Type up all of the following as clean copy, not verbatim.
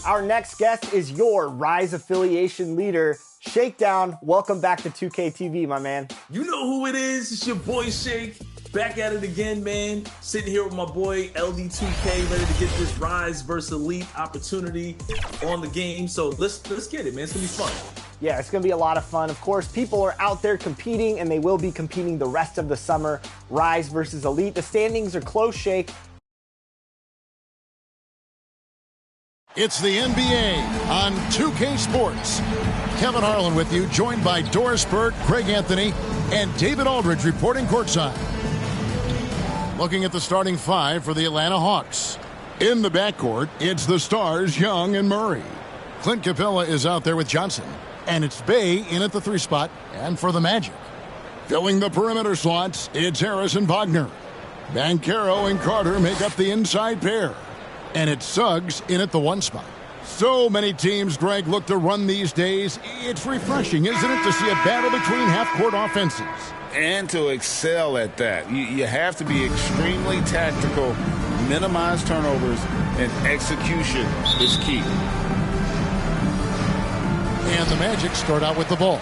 Our next guest is your Rise affiliation leader, Shakedown. Welcome back to 2K TV, my man. You know who it is. It's your boy Shake. Back at it again, man. Sitting here with my boy LD2K, ready to get this Rise versus Elite opportunity on the game. So let's get it, man. It's gonna be fun. Yeah, it's going to be a lot of fun. Of course, people are out there competing, and they will be competing the rest of the summer. Rise versus Elite. The standings are close, Shake. It's the NBA on 2K Sports. Kevin Harlan with you, joined by Doris Burke, Craig Anthony, and David Aldridge reporting courtside. Looking at the starting five for the Atlanta Hawks. In the backcourt, it's the stars Young and Murray. Clint Capella is out there with Johnson. And it's Bay in at the 3 spot, and for the Magic. Filling the perimeter slots, it's Harris and Wagner. Banchero and Carter make up the inside pair. And it's Suggs in at the 1 spot. So many teams, Greg, look to run these days. It's refreshing, isn't it, to see a battle between half-court offenses? And to excel at that. You have to be extremely tactical, minimize turnovers, and execution is key. And the Magic start out with the ball.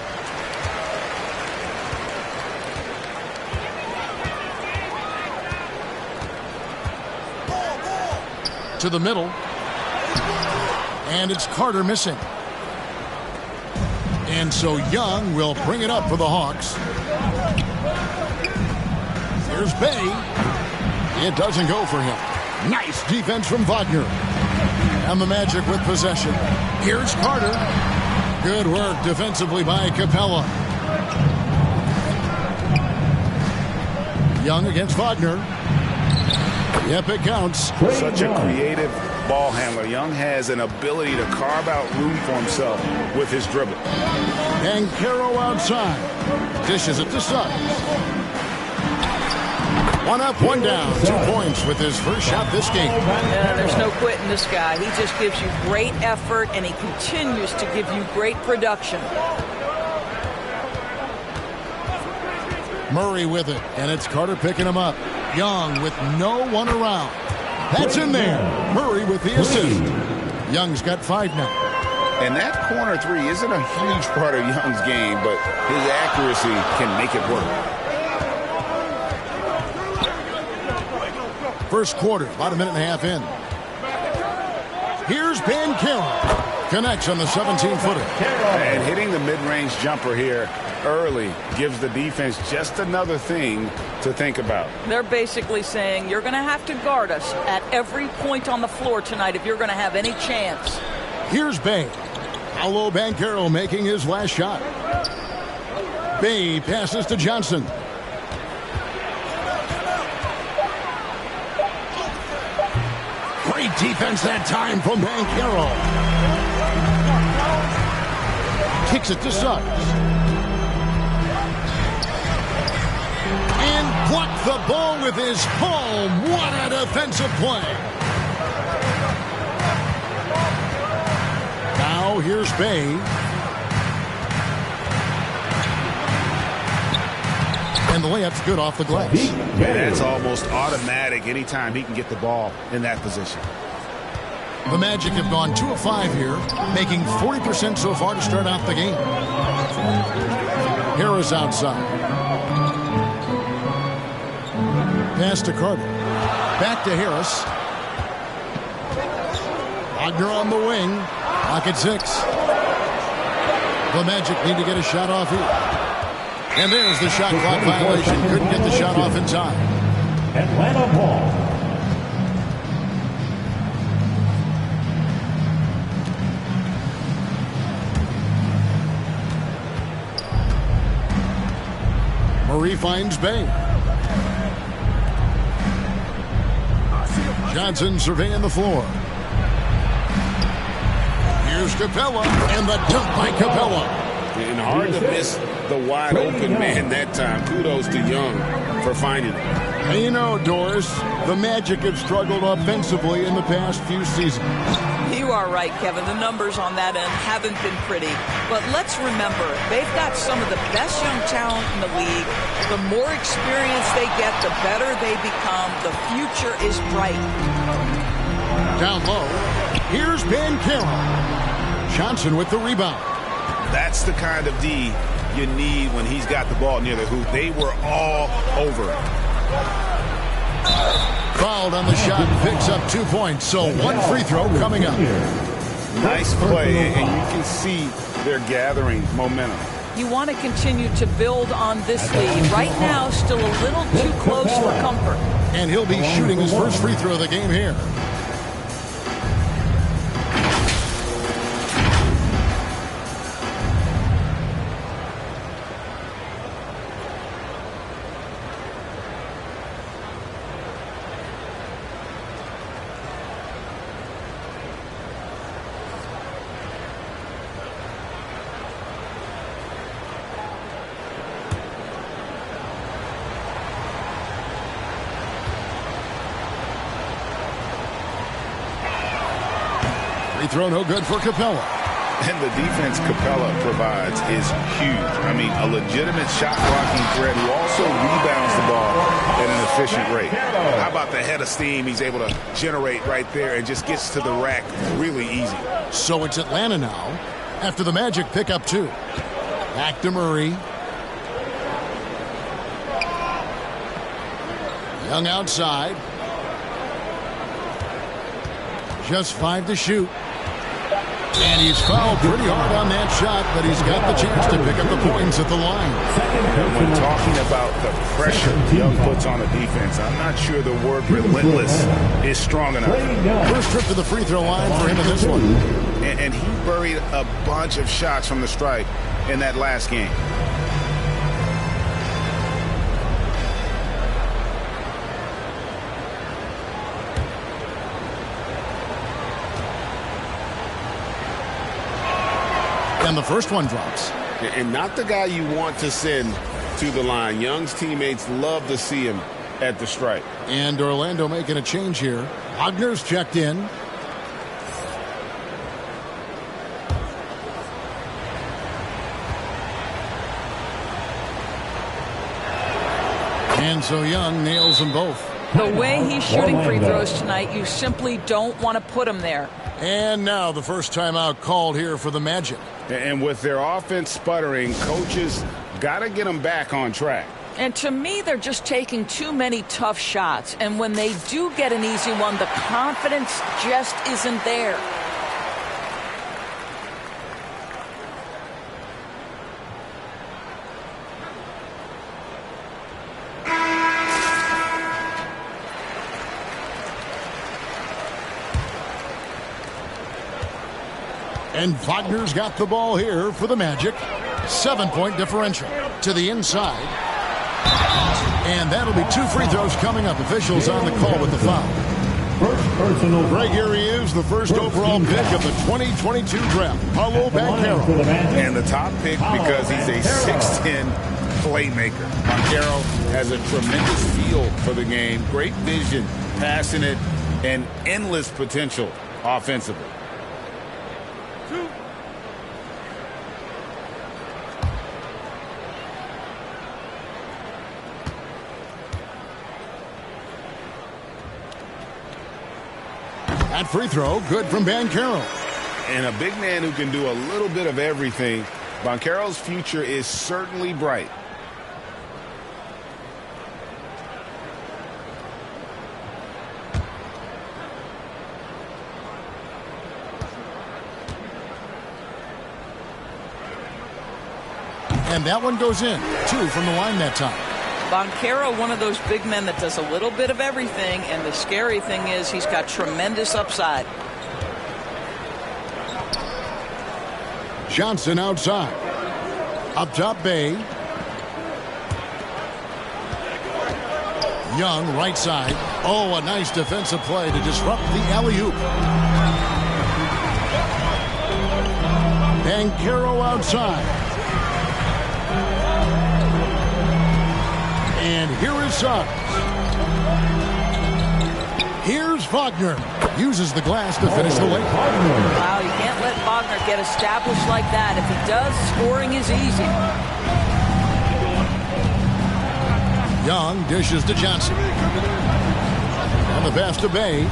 To the middle. And it's Carter missing. And so Young will bring it up for the Hawks. Here's Bay. It doesn't go for him. Nice defense from Wagner. And the Magic with possession. Here's Carter. Good work defensively by Capella. Young against Wagner. Yep, it counts. Such a creative ball handler. Young has an ability to carve out room for himself with his dribble. And Caro outside. Dishes it to Suggs. 1 up, 1 down. 2 points with his first shot this game. Yeah, there's no quitting this guy. He just gives you great effort, and he continues to give you great production. Murray with it, and it's Carter picking him up. Young with no one around. That's in there. Murray with the assist. Young's got 5 now. And that corner 3 isn't a huge part of Young's game, but his accuracy can make it work. First quarter, about a minute and a half in. Here's Banchero. Connects on the 17-footer. And hitting the mid-range jumper here early gives the defense just another thing to think about. They're basically saying you're going to have to guard us at every point on the floor tonight if you're going to have any chance. Here's Bay. Paolo Banchero making his last shot. Bay passes to Johnson. Great defense that time from Banchero. Kicks it to Suggs. And blocked the ball with his palm. What a defensive play. Now here's Bay. And the layup's good off the glass. And it's almost automatic anytime he can get the ball in that position. The Magic have gone 2 of 5 here, making 40% so far to start out the game. Harris outside. Pass to Carter. Back to Harris. Wagner on the wing. Clock at 6. The Magic need to get a shot off here. And there's the shot clock violation. Couldn't get the shot off in time. Atlanta ball. Murray finds Bay. Johnson surveying the floor. Here's Capella, and the dunk by Capella. And hard to miss the wide open man that time. Kudos to Young for finding it. And you know, Doris, the Magic have struggled offensively in the past few seasons. You are right, Kevin. The numbers on that end haven't been pretty. But let's remember, they've got some of the best young talent in the league. The more experience they get, the better they become. The future is bright. Down low, Here's Bancaro. Johnson with the rebound. That's the kind of D you need when he's got the ball near the hoop. They were all over it. Fouled on the shot and picks up 2 points. So one free throw coming up. Nice play, and you can see they're gathering momentum. You want to continue to build on this lead. Right now, still a little too close for comfort. And he'll be shooting his first free throw of the game here. Throw no good for Capella. And the defense Capella provides is huge. I mean, a legitimate shot blocking threat who also rebounds the ball at an efficient rate. How about the head of steam he's able to generate right there and just gets to the rack really easy. So it's Atlanta now after the Magic pick up 2. Back to Murray. Young outside. Just 5 to shoot. And he's fouled pretty hard on that shot, but he's got the chance to pick up the points at the line. And when talking about the pressure Young puts on the defense, I'm not sure the word relentless is strong enough. First trip to the free throw line for him in this one. And he buried a bunch of shots from the stripe in that last game. And the first one drops. And not the guy you want to send to the line. Young's teammates love to see him at the stripe. And Orlando making a change here. Wagner's checked in. And so Young nails them both. The way he's shooting free throws tonight, you simply don't want to put him there. And now the first timeout called here for the Magic. And with their offense sputtering, coaches got to get them back on track. And to me, they're just taking too many tough shots. And when they do get an easy one, the confidence just isn't there. And Wagner's got the ball here for the Magic. 7-point differential to the inside. And that'll be 2 free throws coming up. Officials on the call with the foul. First personal. Right here he is, the first overall pick of the 2022 draft. Paulo Bancaro. And the top pick because he's a 6'10 playmaker. Bancaro has a tremendous feel for the game. Great vision, passing it, and endless potential offensively. That free throw, good from Bancaro. And a big man who can do a little bit of everything. Bancaro's future is certainly bright. And that one goes in. 2 from the line that time. Bancaro, one of those big men that does a little bit of everything, and the scary thing is he's got tremendous upside. Johnson outside. Up top, Bay. Young, right side. Oh, a nice defensive play to disrupt the alley-oop. Bancaro outside. And here is Suggs. Here's Wagner. Uses the glass to finish the lane. Wow, you can't let Wagner get established like that. If he does, scoring is easy. Young dishes to Johnson. And the pass to Bay.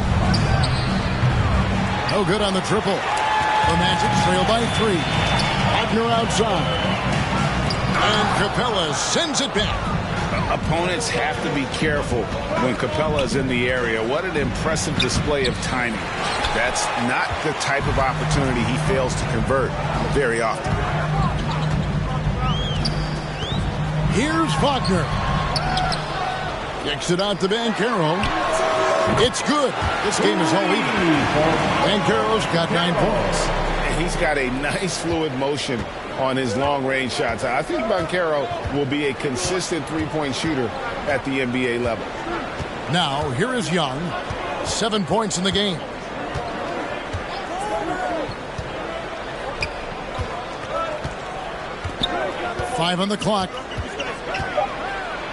No good on the triple. The Magic trail by 3. Wagner outside. And Capella sends it back. Opponents have to be careful when Capella is in the area. What an impressive display of timing. That's not the type of opportunity he fails to convert very often. Here's Wagner. Kicks it out to Banchero. It's good. This game is all even. Banchero's got 9 points. And he's got a nice fluid motion on his long-range shots. I think Banchero will be a consistent three-point shooter at the NBA level. Now, here is Young. 7 points in the game. Five on the clock.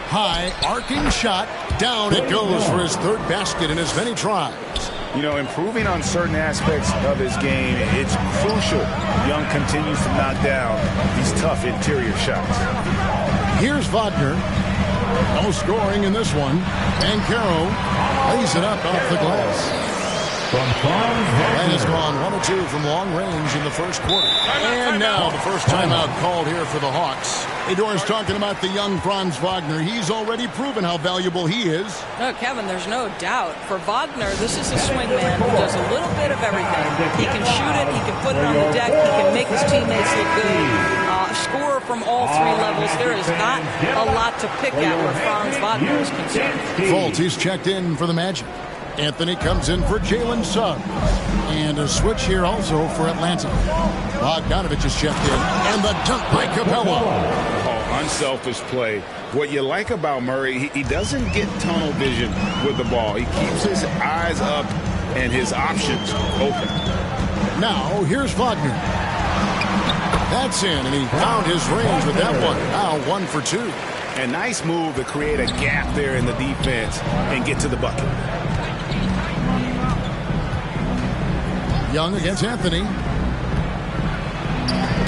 High, arcing shot. Down it goes for his 3rd basket in as many tries. You know, improving on certain aspects of his game, it's crucial Young continues to knock down these tough interior shots. Here's Wagner. No scoring in this one. Banchero lays it up off the glass. And has gone 1 or 2 from long range in the first quarter. And now the first timeout called here for the Hawks. Hey, Doris, talking about the young Franz Wagner. He's already proven how valuable he is. No, Kevin, there's no doubt. For Wagner, this is a swing man who does a little bit of everything. He can shoot it, he can put it on the deck, he can make his teammates look good. Score from all 3 levels. There is not a lot to pick at where Franz Wagner is concerned. Fultz, he's checked in for the Magic. Anthony comes in for Jalen Suggs. And a switch here also for Atlanta. Bogdanovich is checked in. And the dunk by Capella. Oh, unselfish play. What you like about Murray, he doesn't get tunnel vision with the ball. He keeps his eyes up and his options open. Now, here's Wagner. That's in, and he found his range with that one. Now 1 for 2. A nice move to create a gap there in the defense and get to the bucket. Young against Anthony.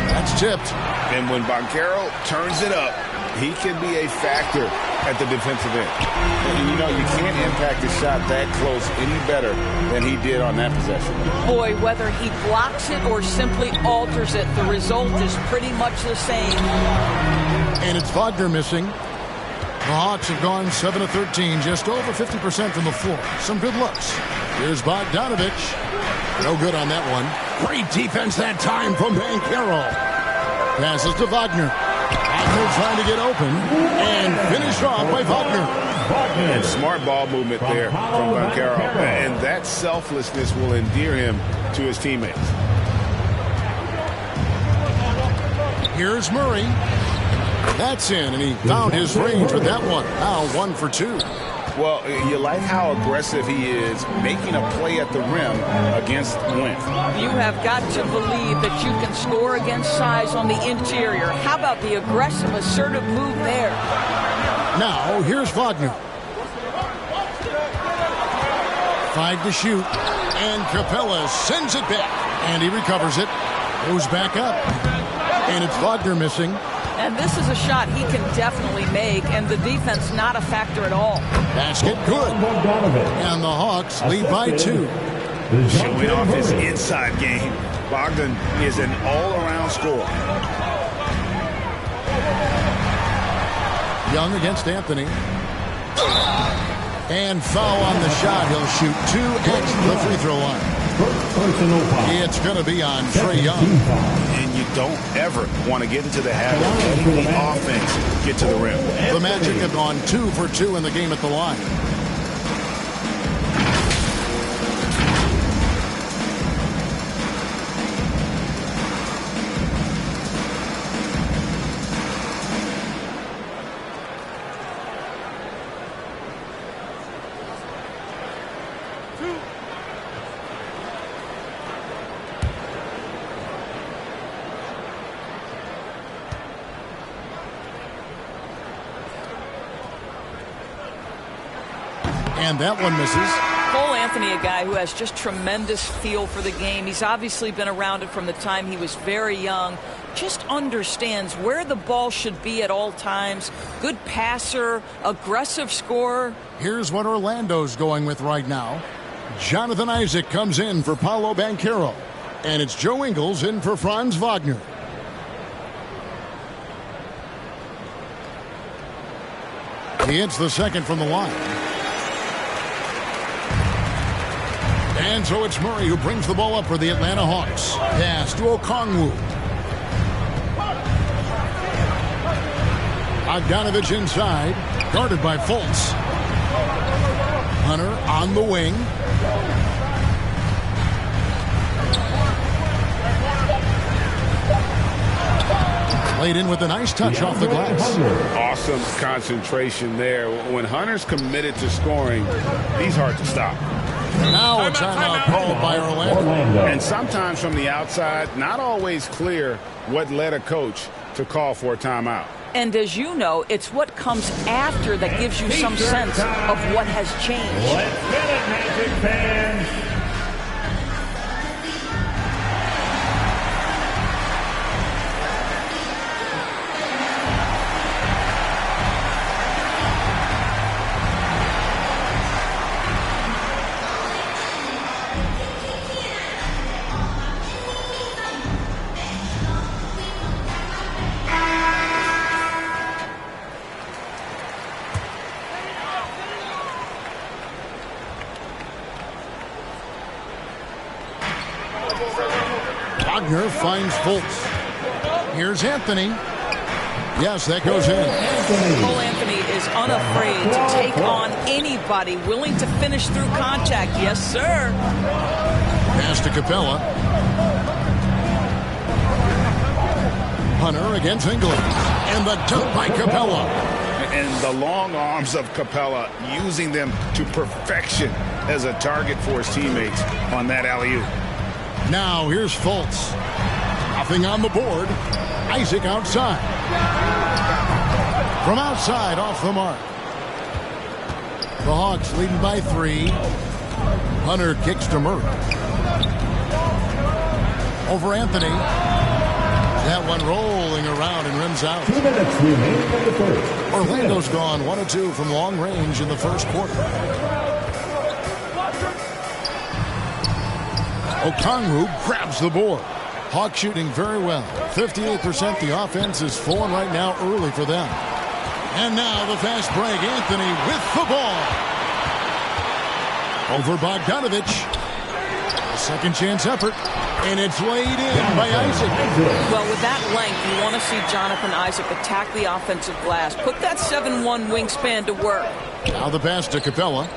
That's tipped. And when Banchero turns it up, he can be a factor at the defensive end. And you know, you can't impact a shot that close any better than he did on that possession. Boy, whether he blocks it or simply alters it, the result is pretty much the same. And it's Wagner missing. The Hawks have gone 7 of 13, just over 50% from the floor. Some good looks. Here's Bogdanovich. No good on that one. Great defense that time from Banchero. Passes to Wagner. Wagner trying to get open. And finished off by Wagner. And smart ball movement there from Banchero. And that selflessness will endear him to his teammates. Here's Murray. That's in, and he found his range with that one. Now 1 for 2. Well, you like how aggressive he is making a play at the rim against length. You have got to believe that you can score against size on the interior. How about the aggressive, assertive move there? Now, here's Wagner. 5 to shoot. And Capella sends it back. And he recovers it. Goes back up. And it's Wagner missing. And this is a shot he can definitely make, and the defense not a factor at all. Basket good. And the Hawks lead by 2. Showing off his inside game. Bogdan is an all-around scorer. Young against Anthony. And foul on the shot. He'll shoot 2 at the free throw line. It's going to be on Trae Young. And you don't ever want to get into the habit of letting the offense get to the rim. The Magic have gone 2 for 2 in the game at the line. And that one misses. Cole Anthony, a guy who has just tremendous feel for the game. He's obviously been around it from the time he was very young. Just understands where the ball should be at all times. Good passer, aggressive scorer. Here's what Orlando's going with right now. Jonathan Isaac comes in for Paolo Banchero. And it's Joe Ingles in for Franz Wagner. He hits the second from the line. And so it's Murray who brings the ball up for the Atlanta Hawks. Pass to Okongwu. Bogdanovich inside, guarded by Fultz. Hunter on the wing. Played in with a nice touch off the glass. Awesome concentration there. When Hunter's committed to scoring, he's hard to stop. Now a timeout called by Orlando. And sometimes from the outside, not always clear what led a coach to call for a timeout. And as you know, it's what comes after that gives you some sense of what has changed. Let's get it, Magic fans. Wagner finds Fultz. Here's Anthony. Yes, that goes in. Cole Anthony is unafraid to take on anybody, willing to finish through contact. Yes, sir. Pass to Capella. Hunter against Ingles. And the dunk by Capella. And the long arms of Capella, using them to perfection as a target for his teammates on that alley-oop. Now here's Fultz. Nothing on the board. Isaac outside. From outside, off the mark. The Hawks leading by 3. Hunter kicks to Murray. Over Anthony. That one rolling around and rims out. 2 minutes remaining in the first. Orlando's gone 1 of 2 from long range in the first quarter. Okongwu grabs the board. Hawks shooting very well. 58%. The offense is flowing right now early for them. And now the fast break. Anthony with the ball. Over Bogdanovich. Second chance effort. And it's laid in by Isaac. Well, with that length, you want to see Jonathan Isaac attack the offensive glass. Put that 7'1" wingspan to work. Now the pass to Capella.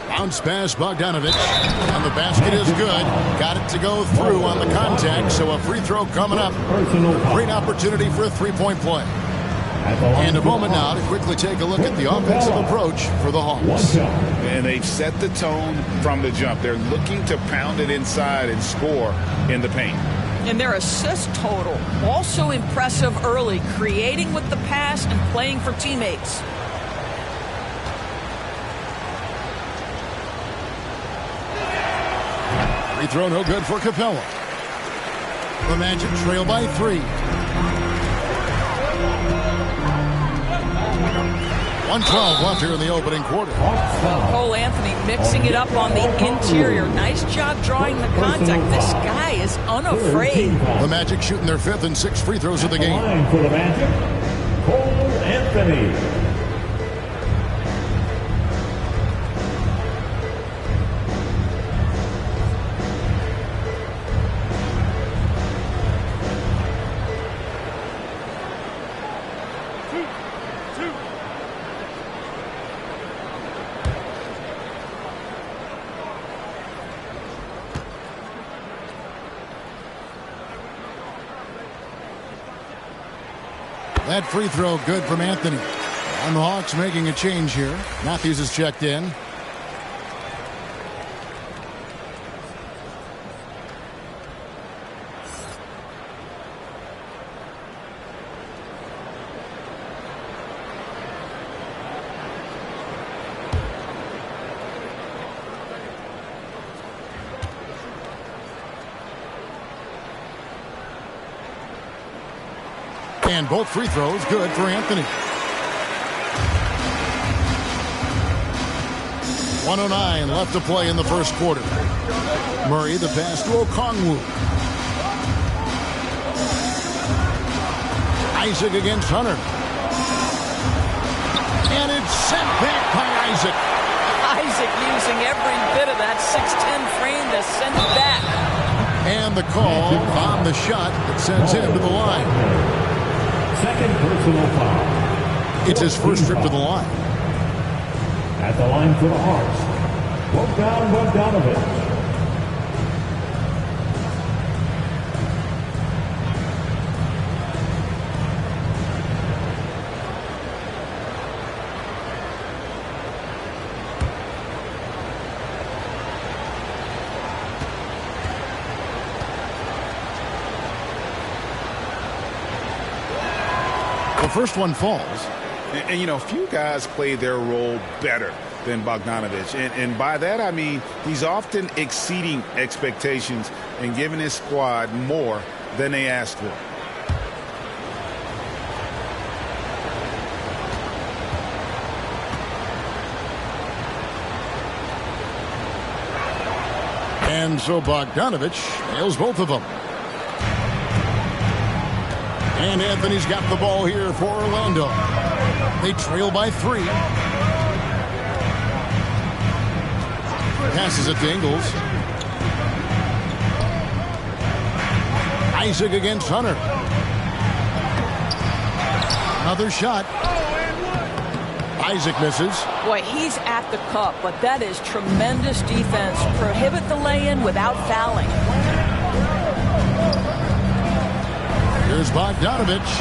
Bounce pass Bogdanovich. And the basket is good. Got it to go through on the contact. So a free throw coming up. Great opportunity for a three-point play. And a moment now to quickly take a look at the offensive approach for the Hawks. And they've set the tone from the jump. They're looking to pound it inside and score in the paint. And their assist total, also impressive early, creating with the pass and playing for teammates. Free throw no good for Capella. The Magic trail by 3. 1:12 left here in the opening quarter. Cole Anthony mixing it up on the interior. Nice job drawing the contact. This guy is unafraid. The Magic shooting their 5th and 6th free throws of the game. Line for the Magic, Cole Anthony. That free throw good from Anthony. And the Hawks making a change here. Matthews is checked in. And both free throws good for Anthony. 1:09 left to play in the first quarter. Murray, the pass to Okongwu. Isaac against Hunter. And it's sent back by Isaac. Isaac using every bit of that 6'10 frame to send it back. And the call on the shot that sends him to the line. Second personal foul. It's his first trip to the line. At the line for the Hawks, Bogdanovich. The first one falls. And you know, few guys play their role better than Bogdanovich. And by that, I mean he's often exceeding expectations and giving his squad more than they asked for. And so Bogdanovich nails both of them. And Anthony's got the ball here for Orlando. They trail by 3. Passes it to Ingles. Isaac against Hunter. Another shot. Isaac misses. Boy, he's at the cup, but that is tremendous defense. Prohibit the lay-in without fouling. Here's Bogdanovich.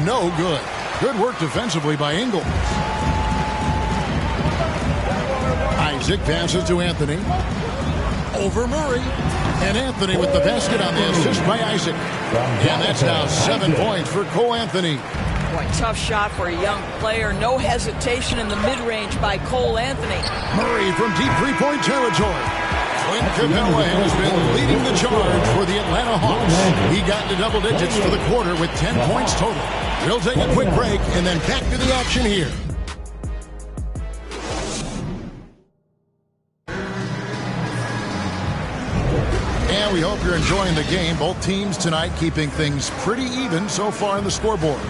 No good. Good work defensively by Ingles. Isaac passes to Anthony. Over Murray. And Anthony with the basket on the assist by Isaac. And that's now 7 points for Cole Anthony. Boy, tough shot for a young player. No hesitation in the mid-range by Cole Anthony. Murray from deep three-point territory. Clint Capella has been leading the charge for the Atlanta Hawks. He got to double digits for the quarter with 10 points total. We'll take a quick break and then back to the action here. And we hope you're enjoying the game. Both teams tonight keeping things pretty even so far on the scoreboard.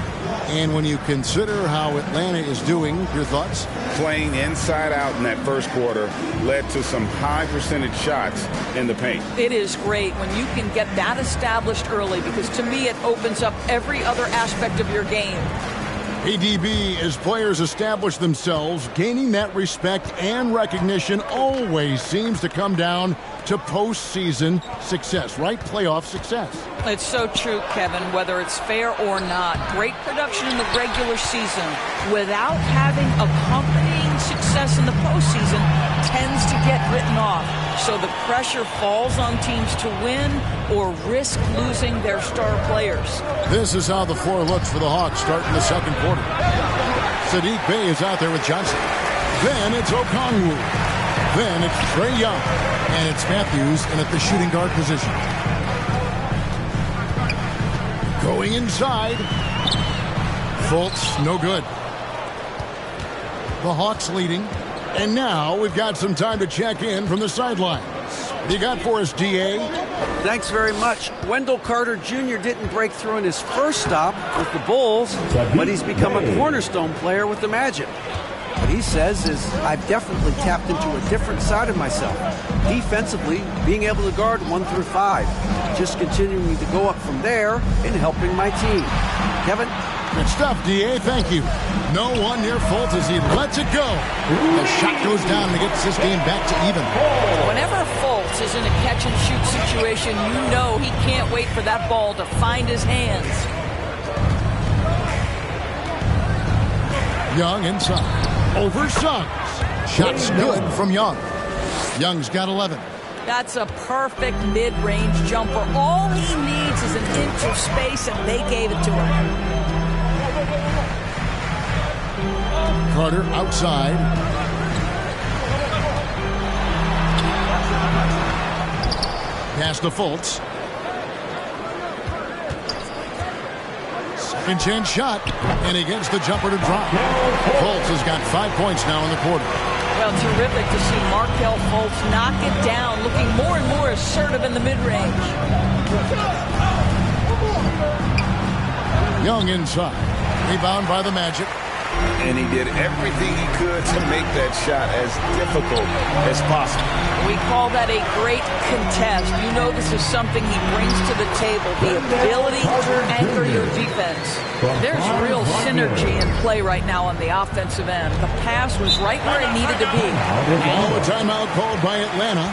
And when you consider how Atlanta is doing, your thoughts? Playing inside out in that first quarter led to some high percentage shots in the paint. It is great when you can get that established early, because to me it opens up every other aspect of your game. ADB, as players establish themselves, gaining that respect and recognition always seems to come down to postseason success, right? Playoff success. It's so true, Kevin, whether it's fair or not. Great production in the regular season without having accompanying success in the postseason tends to get written off. So the pressure falls on teams to win or risk losing their star players. This is how the floor looks for the Hawks starting the second quarter. Sadiq Bey is out there with Johnson. Then it's Okongwu. Then it's Trae Young. And it's Matthews in at the shooting guard position. Going inside. Fultz, no good. The Hawks leading. And now we've got some time to check in from the sidelines. What do you got for us, D.A.? Thanks very much. Wendell Carter Jr. didn't break through in his first stop with the Bulls, but he's become a cornerstone player with the Magic. What he says is, I've definitely tapped into a different side of myself. Defensively, being able to guard 1 through 5. Just continuing to go up from there and helping my team. Kevin? Good stuff, D.A. Thank you. No one near Fultz as he lets it go. The shot goes down and gets this game back to even. Whenever Fultz is in a catch-and-shoot situation, you know he can't wait for that ball to find his hands. Young inside. Over Suggs. Shot's good from Young. Young's got 11. That's a perfect mid-range jumper. All he needs is an inch of space, and they gave it to him. Carter outside. Pass to Fultz. Second chance shot, and he gets the jumper to drop. Fultz has got 5 points now in the quarter. Well, terrific to see Markelle Fultz knock it down, looking more and more assertive in the mid-range. Young inside. Rebound by the Magic. And he did everything he could to make that shot as difficult as possible. We call that a great contest. You know this is something he brings to the table, the ability to anchor your defense. There's real synergy in play right now on the offensive end. The pass was right where it needed to be. Now a timeout called by Atlanta.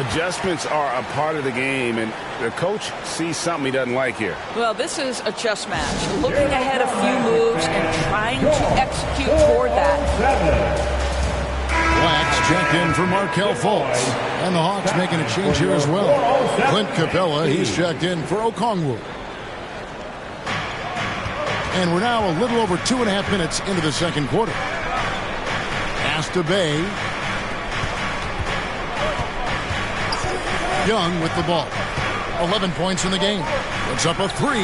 Adjustments are a part of the game, and the coach sees something he doesn't like here. Well, this is a chess match. Looking ahead a few moves and trying to execute toward that. Blacks checked in for Markelle Fultz. And the Hawks making a change here as well. Clint Capella, he's checked in for Okongwu. And we're now a little over 2.5 minutes into the second quarter. Pass to Bay. Young with the ball. 11 points in the game. Puts up a 3.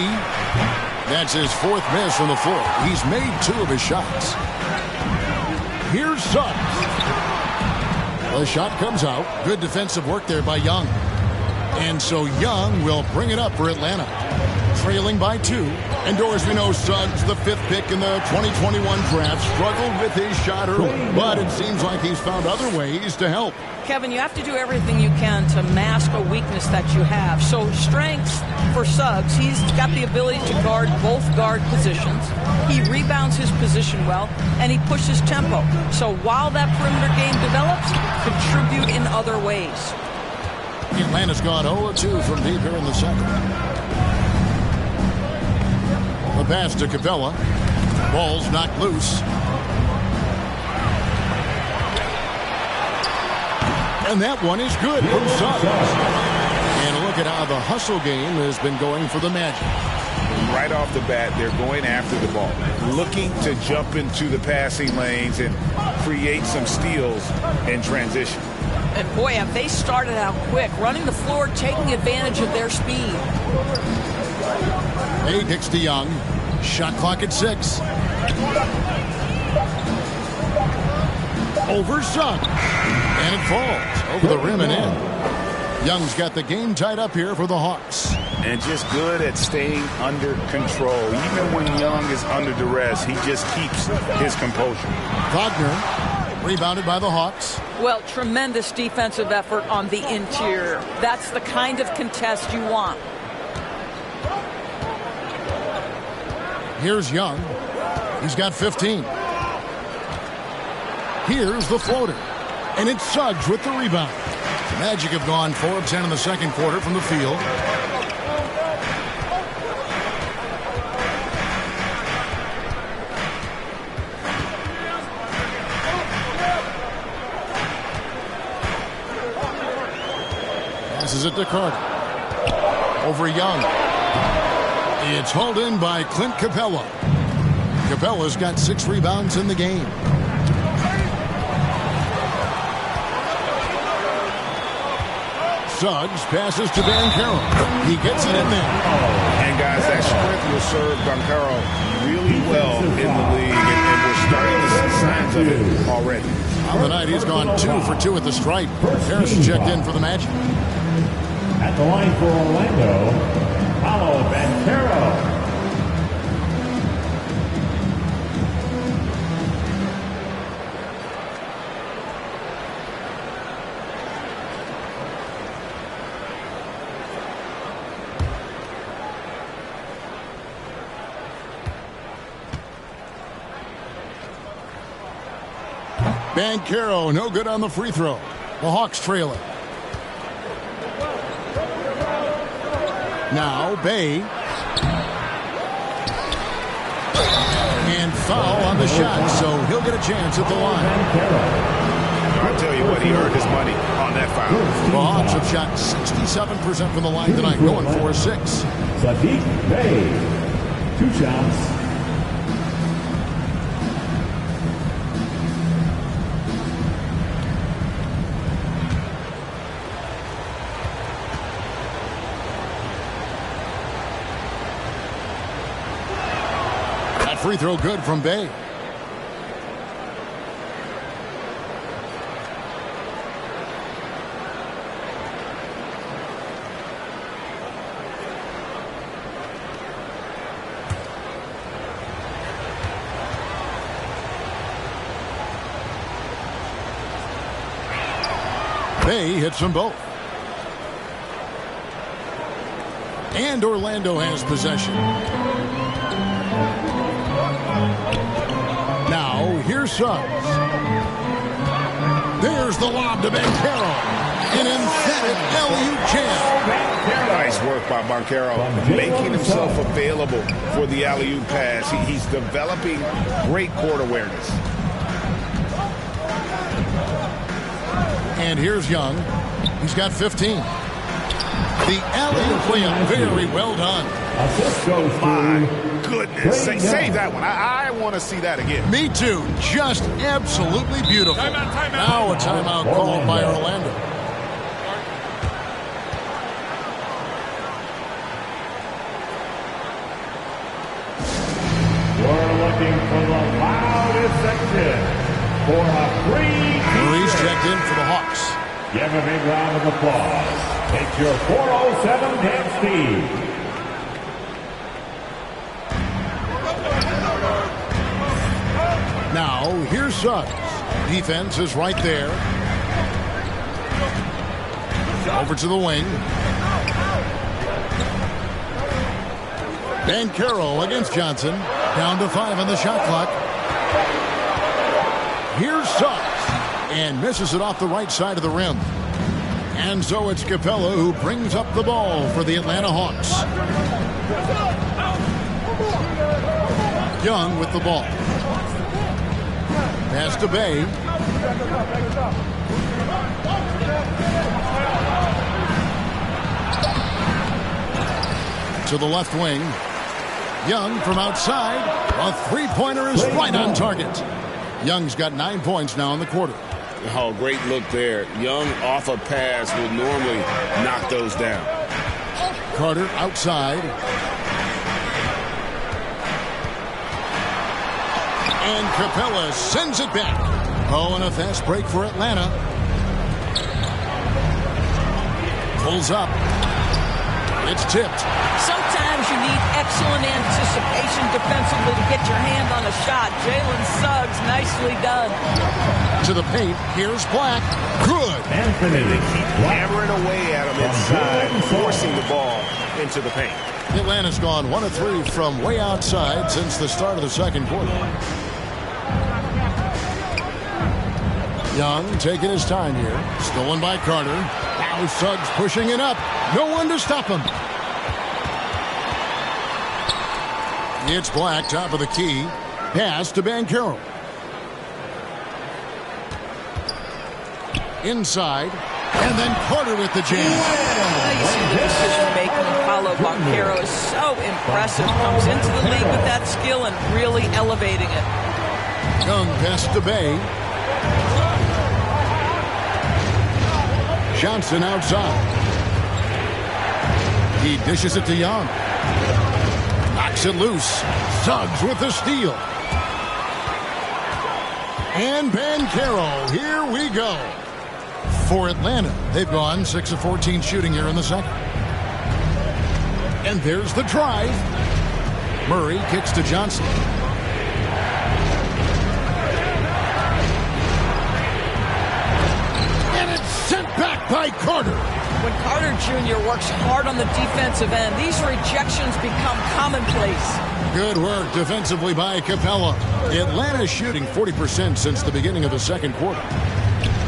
That's his 4th miss from the floor. He's made 2 of his shots. Here's Suggs. The shot comes out. Good defensive work there by Young. And so Young will bring it up for Atlanta. Trailing by 2. And Doris, we know Suggs, the 5th pick in the 2021 draft, struggled with his shot early. But it seems like he's found other ways to help. Kevin, you have to do everything you can to mask a weakness that you have. So strengths for Suggs, he's got the ability to guard both guard positions. He rebounds his position well, and he pushes tempo. So while that perimeter game develops, contribute in other ways. Atlanta's gone 0-2 from deep here in the second. The pass to Capella. Ball's knocked loose. And that one is good from Suggs. And a look at how the hustle game has been going for the Magic. Right off the bat, they're going after the ball, looking to jump into the passing lanes and create some steals in transition. And boy, have they started out quick, running the floor, taking advantage of their speed. Hey, kicks to Young. Shot clock at 6. Over Suggs. And it falls over the rim and in. Young's got the game tied up here for the Hawks. And just good at staying under control. Even when Young is under duress, he just keeps his composure. Wagner, rebounded by the Hawks. Well, tremendous defensive effort on the interior. That's the kind of contest you want. Here's Young. He's got 15. Here's the floater. And it's Suggs with the rebound. The Magic have gone 4 of 10 in the second quarter from the field. Passes it to Carter. Over Young. It's hauled in by Clint Capella. Capella's got 6 rebounds in the game. Suggs passes to Banchero. He gets it in there. And guys, that strength will serve Banchero really well in the league, and we're starting to see signs of it already. On the night, he's gone 2 for 2 at the stripe. Harris checked in for the Magic. At the line for Orlando, Paolo Banchero. Banchero, no good on the free throw. The Hawks trail it. Now, Bay. And foul on the shot, so he'll get a chance at the line. I'll tell you what, he earned his money on that foul. The Hawks have shot 67% from the line tonight, going 4-6. Sadiq Bey, 2 shots. Free throw good from Bay. Bay hits them both. And Orlando has possession. Now, here's Suggs. There's the lob to Banchero. An emphatic alley-oop jam. Nice work by Banchero, making himself available for the alley-oop pass. He's developing great court awareness. And here's Young. He's got 15. The alley-oop layup, very well done. My goodness. Save that one. I want to see that again. Me too. Just absolutely beautiful. Timeout. Now a timeout called by Orlando. We're looking for the loudest section for a free. Murray's checked in for the Hawks. Give a big round of applause. It's your 407 dance team. Now, here's Suggs. Defense is right there. Over to the wing. Banchero against Johnson. Down to 5 on the shot clock. Here's Suggs. And misses it off the right side of the rim. And so it's Capella who brings up the ball for the Atlanta Hawks. Young with the ball. Pass to Bay. To the left wing. Young from outside. A three-pointer is right on target. Young's got 9 points now in the quarter. Oh, great look there. Young off a pass would normally knock those down. Carter outside. And Capella sends it back. Oh, and a fast break for Atlanta. Pulls up. It's tipped. Sometimes you need excellent anticipation defensively to get your hand on a shot. Jalen Suggs, nicely done. To the paint. Here's Black. Good. Anthony. Hammering away at him inside, forcing the ball into the paint. Atlanta's gone 1 of 3 from way outside since the start of the second quarter. Young taking his time here. Stolen by Carter. Now Suggs pushing it up. No one to stop him. It's Black, top of the key. Pass to Banchero. Inside. And then Carter with the jam. You see the decision-making of Paulo Banchero is so impressive. Comes into the league with that skill and really elevating it. Young pass to Bay. Johnson outside. He dishes it to Young. Knocks it loose. Suggs with the steal. And Banchero, here we go. For Atlanta, they've gone 6 of 14 shooting here in the second. And there's the drive. Murray kicks to Johnson. And it's sent back by Carter. When Carter Jr. works hard on the defensive end, these rejections become commonplace. Good work defensively by Capella. Atlanta's shooting 40% since the beginning of the second quarter.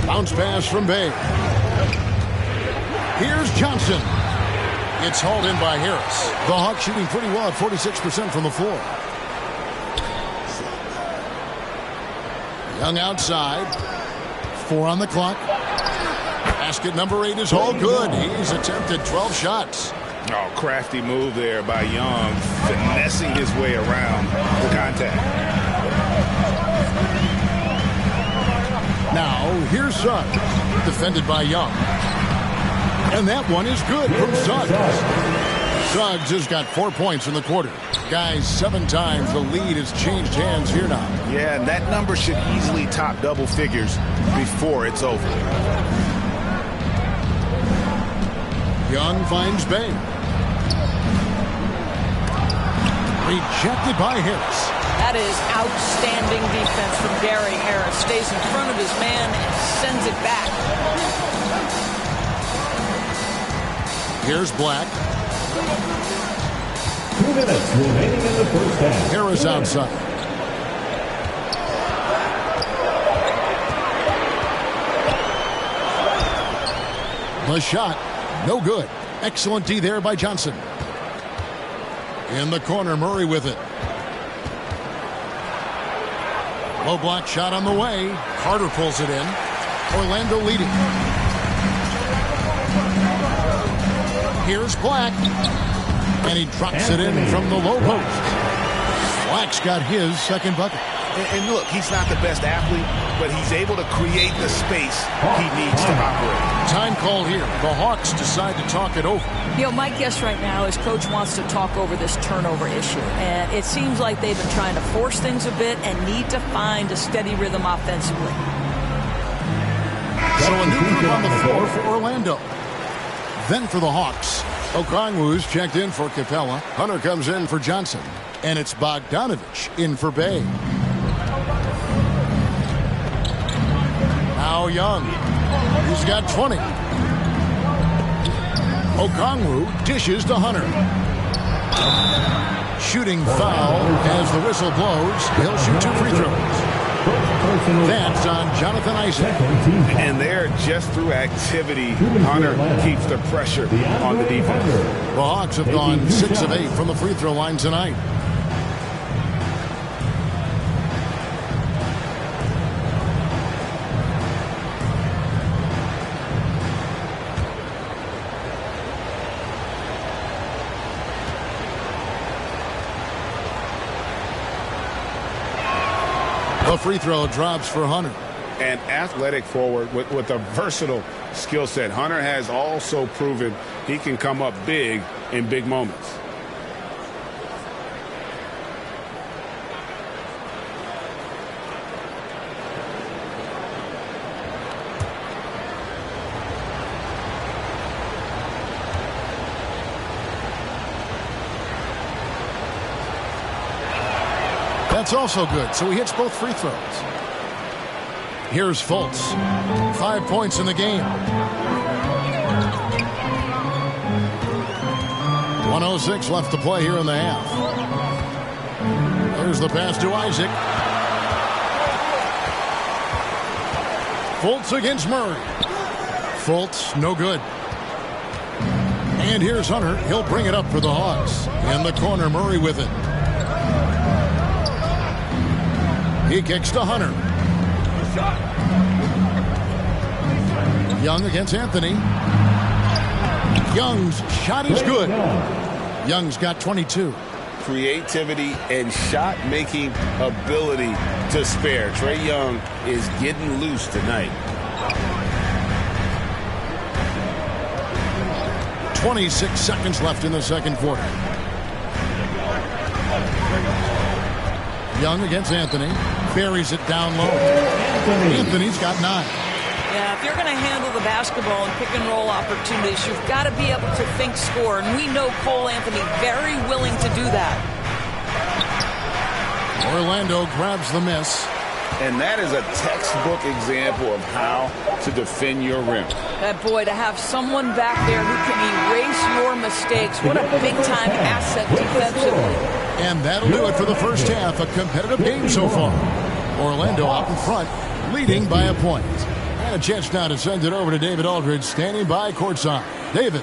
Bounce pass from Bay. Here's Johnson. It's hauled in by Harris. The Hawks shooting pretty well at 46% from the floor. Young outside. 4 on the clock. Basket number 8 is all good. He's attempted 12 shots. Oh, crafty move there by Young, finessing his way around the contact. Now, here's Suggs, defended by Young. And that one is good from Suggs. Suggs has got 4 points in the quarter. Guys, 7 times the lead has changed hands here now. Yeah, and that number should easily top double figures before it's over. Young finds Bay. Rejected by Harris. That is outstanding defense from Gary Harris. Stays in front of his man and sends it back. Here's Black. 2 minutes remaining in the first half. Harris outside. The shot, no good. Excellent D there by Johnson. In the corner, Murray with it. Low block shot on the way. Carter pulls it in. Orlando leading. Here's Black. And he drops it in from the low post. Black's got his second bucket. And look, he's not the best athlete, but he's able to create the space he needs to operate. Time called here. The Hawks decide to talk it over. You know, my guess right now is Coach wants to talk over this turnover issue. And it seems like they've been trying to force things a bit and need to find a steady rhythm offensively. So a new group on the floor for Orlando. Then for the Hawks, Okongwu's checked in for Capella. Hunter comes in for Johnson. And it's Bogdanovich in for Bay. Now Young. He's got 20. Okongwu dishes to Hunter. Shooting foul as the whistle blows. He'll shoot 2 free throws. That's on Jonathan Isaac. And there, just through activity, Hunter keeps the pressure on the defense. The Hawks have gone 6 of 8 from the free throw line tonight. The free throw drops for Hunter. An athletic forward with a versatile skill set. Hunter has also proven he can come up big in big moments. That's also good, so he hits both free throws. Here's Fultz. 5 points in the game. 1:06 left to play here in the half. There's the pass to Isaac. Fultz against Murray. Fultz, no good. And here's Hunter. He'll bring it up for the Hawks. In the corner, Murray with it. He kicks to Hunter. Young against Anthony. Young's shot is good. Young's got 22. Creativity and shot-making ability to spare. Trae Young is getting loose tonight. 26 seconds left in the second quarter. Young against Anthony. Buries it down low. Anthony's got 9. Yeah, if you're going to handle the basketball and pick and roll opportunities, you've got to be able to think score. And we know Cole Anthony very willing to do that. Orlando grabs the miss. And that is a textbook example of how to defend your rim. That boy, to have someone back there who can erase your mistakes. What a big-time asset defensively. And that'll do it for the first half. A competitive game so far. Orlando out in front, leading by a point. And a chance now to send it over to David Aldridge, standing by courtside. David.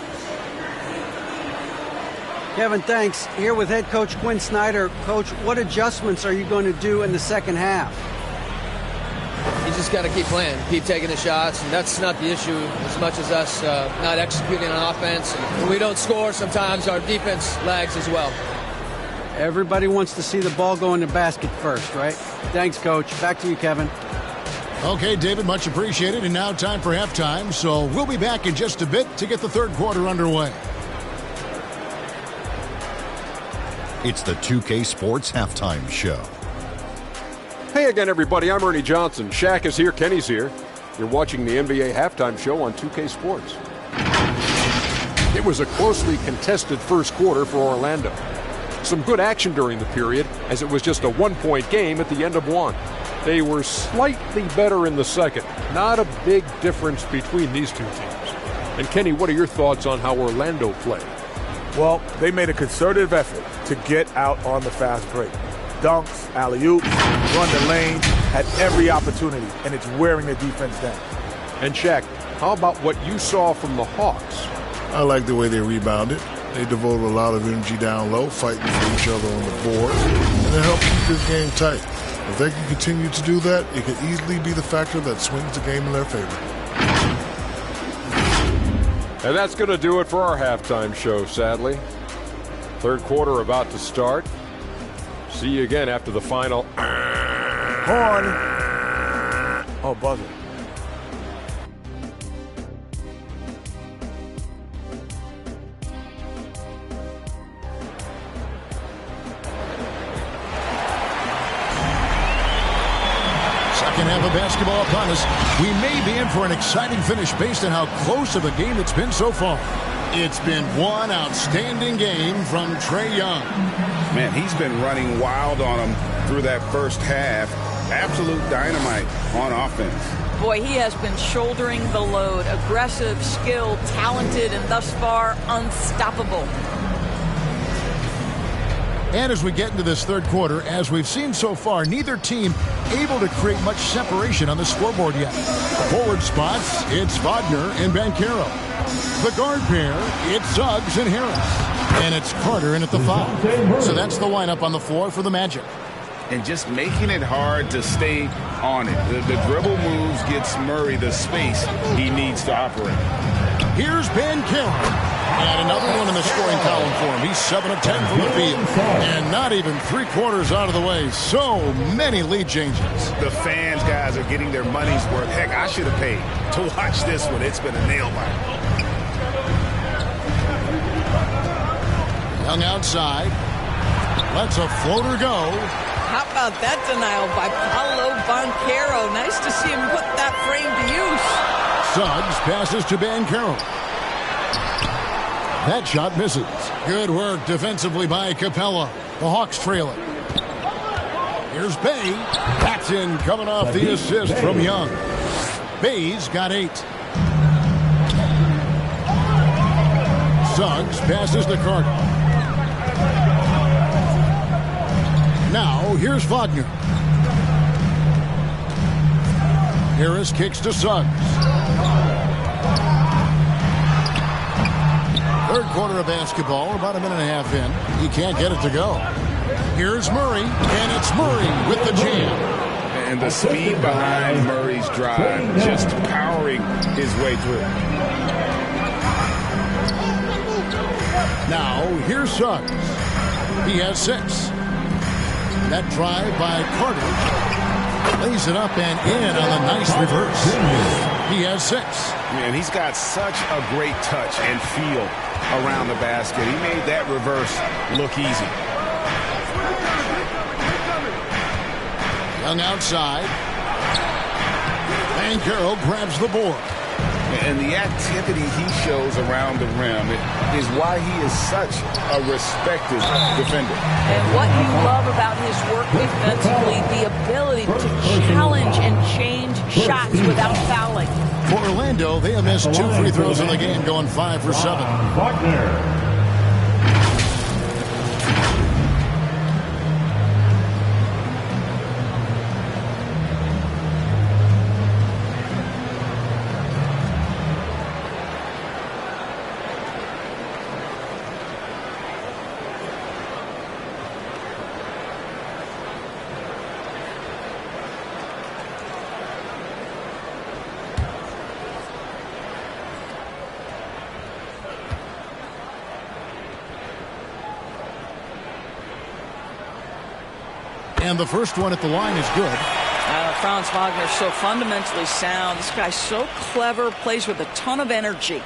Kevin, thanks. Here with head coach Quinn Snyder. Coach, what adjustments are you going to do in the second half? You just got to keep playing, keep taking the shots, and that's not the issue as much as us not executing on offense. When we don't score, sometimes our defense lags as well. Everybody wants to see the ball go in the basket first, right? Thanks, Coach. Back to you, Kevin. Okay, David, much appreciated. And now time for halftime. So we'll be back in just a bit to get the third quarter underway. It's the 2K Sports Halftime Show. Hey again, everybody. I'm Ernie Johnson. Shaq is here. Kenny's here. You're watching the NBA Halftime Show on 2K Sports. It was a closely contested first quarter for Orlando. Some good action during the period, as it was just a one-point game at the end of one. They were slightly better in the second. Not a big difference between these two teams. And Kenny, what are your thoughts on how Orlando played? Well, they made a concerted effort to get out on the fast break. Dunks, alley-oops, run the lane, had every opportunity, and it's wearing the defense down. And Shaq, how about what you saw from the Hawks? I like the way they rebounded. They devoted a lot of energy down low, fighting for each other on the board, and it helped keep this game tight. If they can continue to do that, it could easily be the factor that swings the game in their favor. And that's going to do it for our halftime show, sadly. Third quarter about to start. See you again after the final. Horn. Oh, buzzer. Second half of basketball upon us. We may be in for an exciting finish based on how close of a game it's been so far. It's been one outstanding game from Trae Young. Man, he's been running wild on him through that first half. Absolute dynamite on offense. Boy, he has been shouldering the load. Aggressive, skilled, talented, and thus far unstoppable. And as we get into this third quarter, as we've seen so far, neither team able to create much separation on the scoreboard yet. Forward spots, it's Wagner and Banchero. The guard pair, it's Suggs and Harris. And it's Carter in at the 5. So that's the lineup on the floor for the Magic. And just making it hard to stay on it. The dribble moves gets Murray the space he needs to operate. Here's Banchero. And another one in the scoring column for him. He's 7 of 10 from the field. And not even 3/4 out of the way. So many lead changes. The fans, guys, are getting their money's worth. Heck, I should have paid to watch this one. It's been a nail biter. Young outside. Lets a floater go. How about that denial by Paolo Banchero? Nice to see him put that frame to use. Suggs passes to Banchero. That shot misses. Good work defensively by Capella. The Hawks trail it. Here's Bay. Paxson coming off the assist from Young. Bay's got 8. Suggs passes to Carter. Now, here's Wagner. Harris kicks to Suggs. Third quarter of basketball, about a minute and a half in. He can't get it to go. Here's Murray, and it's Murray with the jam. And the speed behind Murray's drive, just powering his way through. Now, here's Suggs. He has 6. That drive by Carter lays it up and in on the nice reverse. He has 6. Man, he's got such a great touch and feel around the basket. He made that reverse look easy. Young outside. Banchero grabs the board. And the activity he shows around the rim is why he is such a respected defender. And what you love about his work defensively, the ability to challenge and change shots without fouling. For Orlando, they have missed 2 free throws in the game, going 5 for 7. And the first one at the line is good. Franz Wagner so fundamentally sound. This guy's so clever, plays with a ton of energy.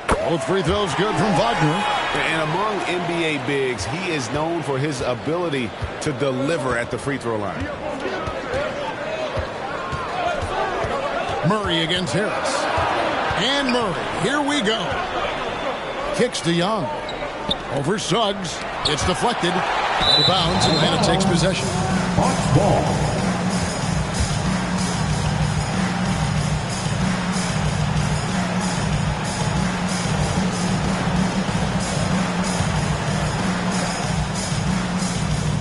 Both free throws good from Wagner. And among NBA bigs, he is known for his ability to deliver at the free throw line. Murray against Harris. And Murray. Here we go. Kicks to Young. Over Suggs. It's deflected. Out of bounds. Atlanta takes possession. Ball.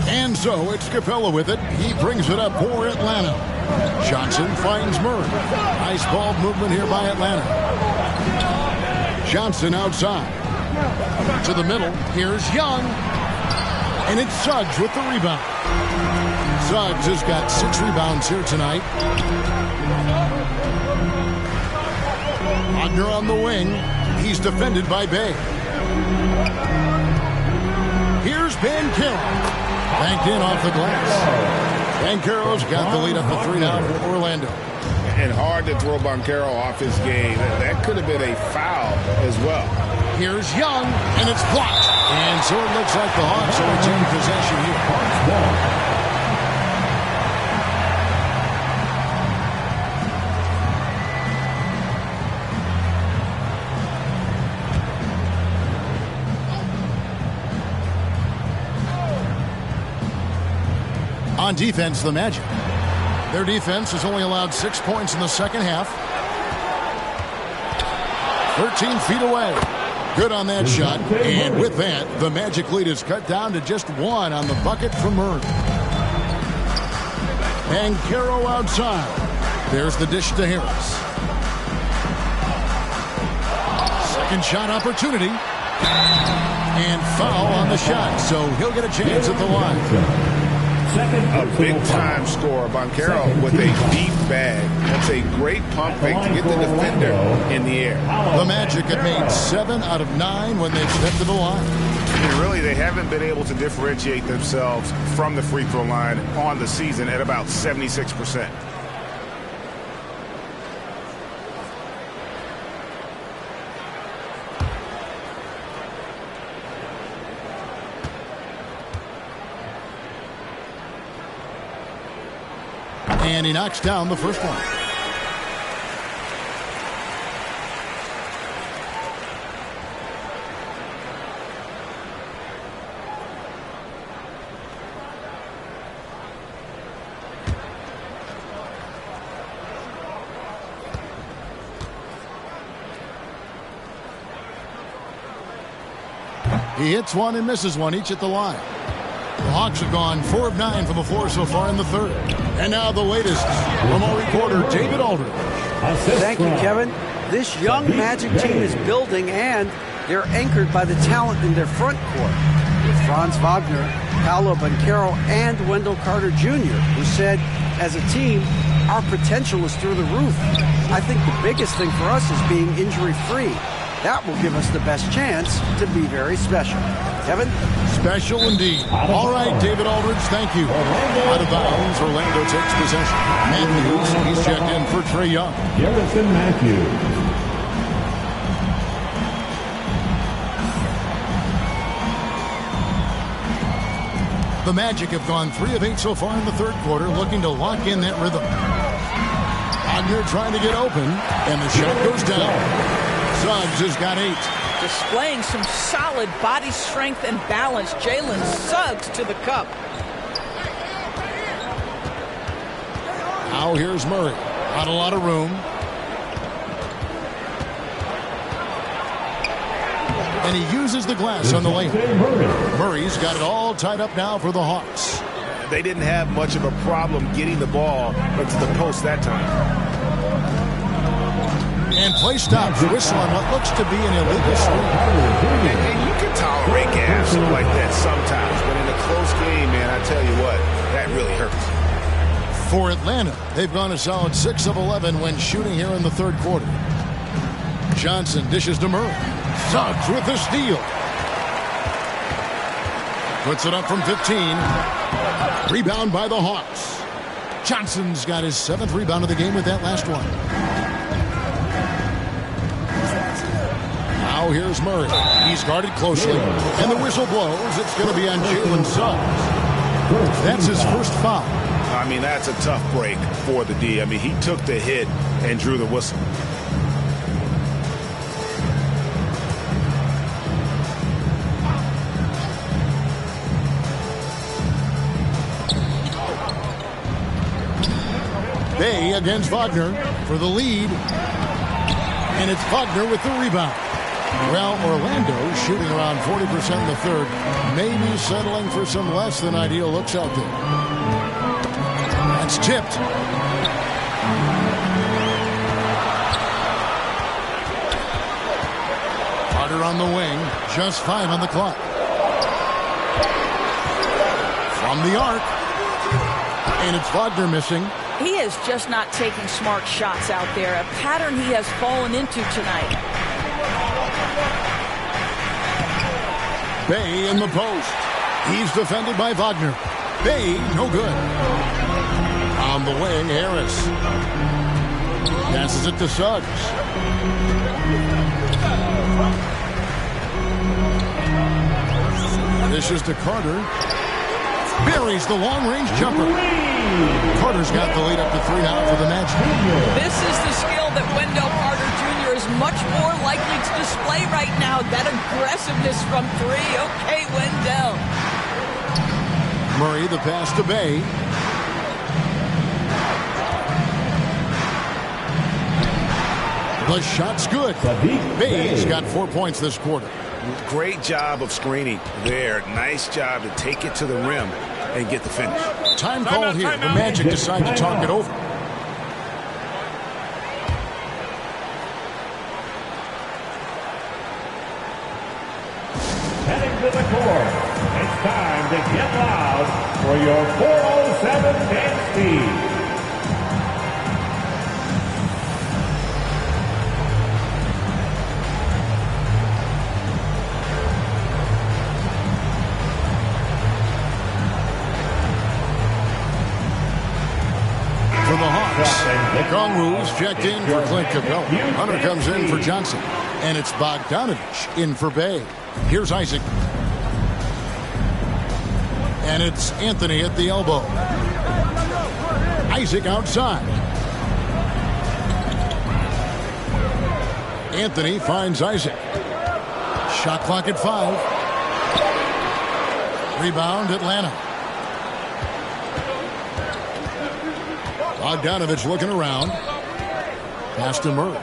And so it's Capella with it. He brings it up for Atlanta. Johnson finds Murray. Nice ball movement here by Atlanta. Johnson outside. To the middle. Here's Young. And it's Suggs with the rebound. Suggs has got 6 rebounds here tonight. Wagner on the wing. He's defended by Bay. Here's Banchero. Banked in off the glass. Banchero's got the lead up to 3 now for Orlando. And hard to throw Banchero off his game. That could have been a foul as well. Here's Young, and it's blocked. And so it looks like the Hawks will retain possession here. On defense, the Magic. Their defense has only allowed 6 points in the second half. 13 feet away. Good on that shot. And with that, the Magic lead is cut down to just 1 on the bucket from Murray. Banchero outside. There's the dish to Harris. Second shot opportunity. And foul on the shot, so he'll get a chance at the line. A big-time scorer. Banchero with a deep bag. That's a great pump fake to get the defender in the air. The Magic have made 7 out of 9 when they've stepped to the line. And really, they haven't been able to differentiate themselves from the free throw line on the season at about 76%. And he knocks down the first one. He hits one and misses one, each at the line. The Hawks have gone 4 of 9 from the floor so far in the third. And now the latest from our reporter, David Aldridge. Thank you, Kevin. This young Magic team is building, and they're anchored by the talent in their front court. With Franz Wagner, Paolo Banchero, and Wendell Carter Jr., who said, as a team, our potential is through the roof. I think the biggest thing for us is being injury-free. That will give us the best chance to be very special. Kevin? Special indeed. All right, David Aldridge, thank you. Out of bounds, Orlando takes possession. Matthews, he's checked in for Trae Young. Garrison Matthews. The Magic have gone 3 of 8 so far in the third quarter, looking to lock in that rhythm. Wagner trying to get open, and the shot goes down. Suggs has got 8. Displaying some solid body strength and balance. Jalen Suggs to the cup. Now here's Murray. Not a lot of room. And he uses the glass on the lane. Murray's got it all tied up now for the Hawks. They didn't have much of a problem getting the ball into the post that time. And play stops. Whistle on what looks to be an illegal swing. And you can tolerate gaps like that sometimes, but in a close game, man, I tell you what, that really hurts. For Atlanta, they've gone a solid 6 of 11 when shooting here in the third quarter. Johnson dishes to Murray. Suggs with the steal. Puts it up from 15. Rebound by the Hawks. Johnson's got his 7th rebound of the game with that last one. Now here's Murray. He's guarded closely. And the whistle blows. It's going to be on Jalen Suggs. That's his first foul. I mean, that's a tough break for the D. I mean, he took the hit and drew the whistle. Bay against Wagner for the lead. And it's Wagner with the rebound. Well, Orlando shooting around 40% in the third. Maybe settling for some less than ideal looks out there. That's tipped. Carter on the wing. Just 5 on the clock. From the arc. And it's Wagner missing. He is just not taking smart shots out there, a pattern he has fallen into tonight. Bay in the post. He's defended by Wagner. Bay, no good. On the wing, Harris. Passes it to Suggs. This is to Carter. Buries the long-range jumper. Carter's got the lead up to 3 now for the Magic. This is the skill that Wendell Carter Jr. is much more likely to display right now. That aggressiveness from 3. Okay, Wendell. Murray, the pass to Bay. The shot's good. Bay's got 4 points this quarter. Great job of screening there. Nice job to take it to the rim and get the finish. Time call here. The Magic decide to talk it over. Heading to the court. It's time to get loud for your 407 dance team. For the Hawks, Kongwu's checked in for Clint Capella. Hunter comes in for Johnson. And it's Bogdanovich in for Bay. Here's Isaac. And it's Anthony at the elbow. Isaac outside. Anthony finds Isaac. Shot clock at 5. Rebound, Atlanta. Bogdanovich looking around. Pass to Murray.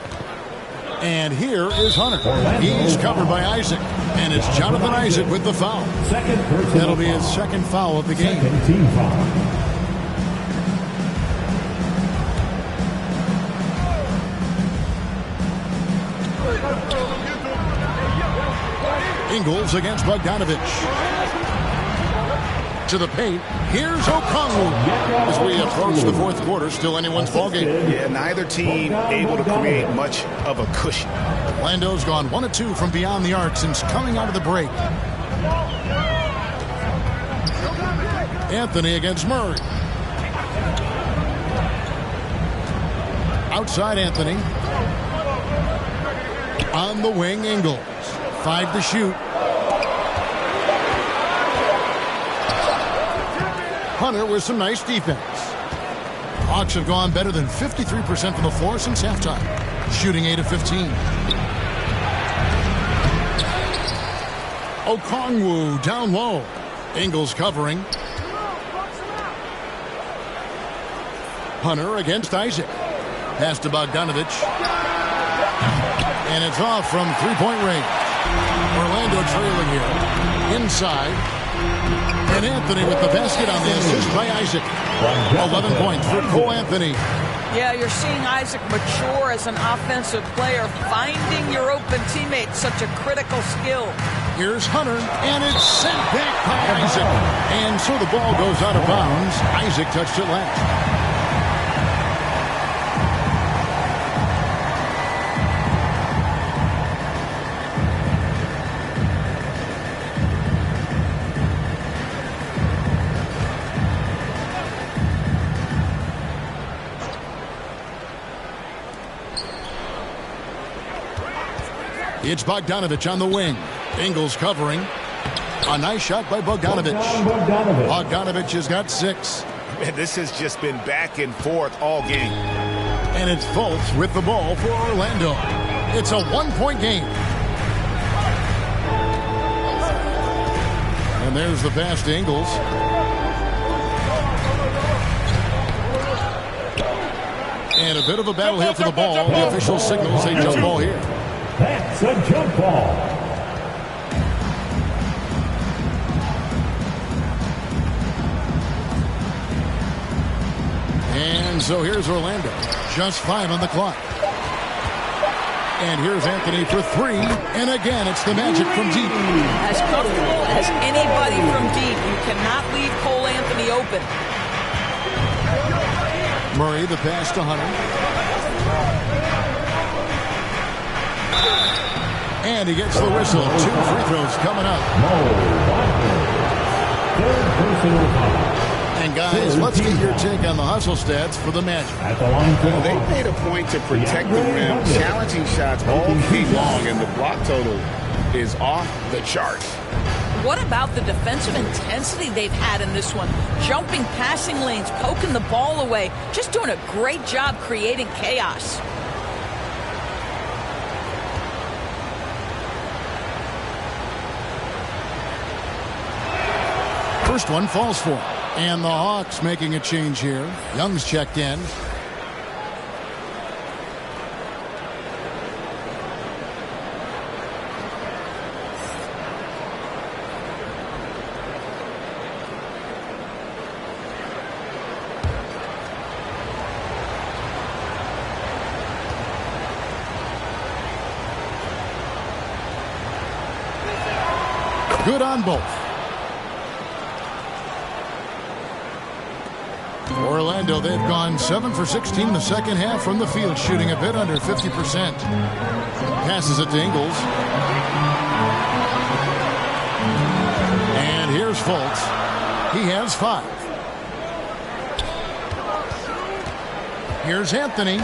And here is Hunter. He's covered by Isaac. And it's Jonathan Isaac with the foul. That'll be his second foul of the game. Team foul. Ingles against Bogdanovich. To the paint. Here's Okongwu. As we approach the fourth quarter, still anyone's ballgame. Yeah, neither team able to create much of a cushion. Orlando's gone 1 of 2 from beyond the arc since coming out of the break. Anthony against Murray. Outside Anthony. On the wing, Ingles. 5 to shoot. Hunter with some nice defense. Hawks have gone better than 53% from the floor since halftime. Shooting 8 of 15. Okongwu down low. Ingles covering. Hunter against Isaac. Pass to Bogdanovich. And it's off from 3-point range. Orlando trailing here. Inside. And Anthony with the basket on the assist by Isaac. 11 points for Cole Anthony. Yeah, you're seeing Isaac mature as an offensive player. Finding your open teammate, such a critical skill. Here's Hunter, and it's sent back by Isaac. And so the ball goes out of bounds. Isaac touched it last. It's Bogdanovich on the wing. Ingles covering. A nice shot by Bogdanovich. Bogdanovich has got 6. Man, this has just been back and forth all game. And it's Fultz with the ball for Orlando. It's a one-point game. And there's the pass to Ingles. And a bit of a battle here for the ball. The official signals a jump ball here. That's a jump ball. And so here's Orlando. Just 5 on the clock. And here's Anthony for 3. And again, it's the Magic from deep. As comfortable as anybody from deep. You cannot leave Cole Anthony open. Murray, the pass to Hunter. And he gets the whistle. 2 free throws coming up. And guys, let's get your take on the hustle stats for the Magic. They made a point to protect the rim, challenging shots all game long, and the block total is off the charts. What about the defensive intensity they've had in this one? Jumping passing lanes, poking the ball away, just doing a great job creating chaos. First one falls for him. And the Hawks making a change here. Young's checked in. Good on both. Orlando, they've gone 7 for 16 the second half from the field, shooting a bit under 50%. Passes it to Ingles. And here's Fultz. He has 5. Here's Anthony.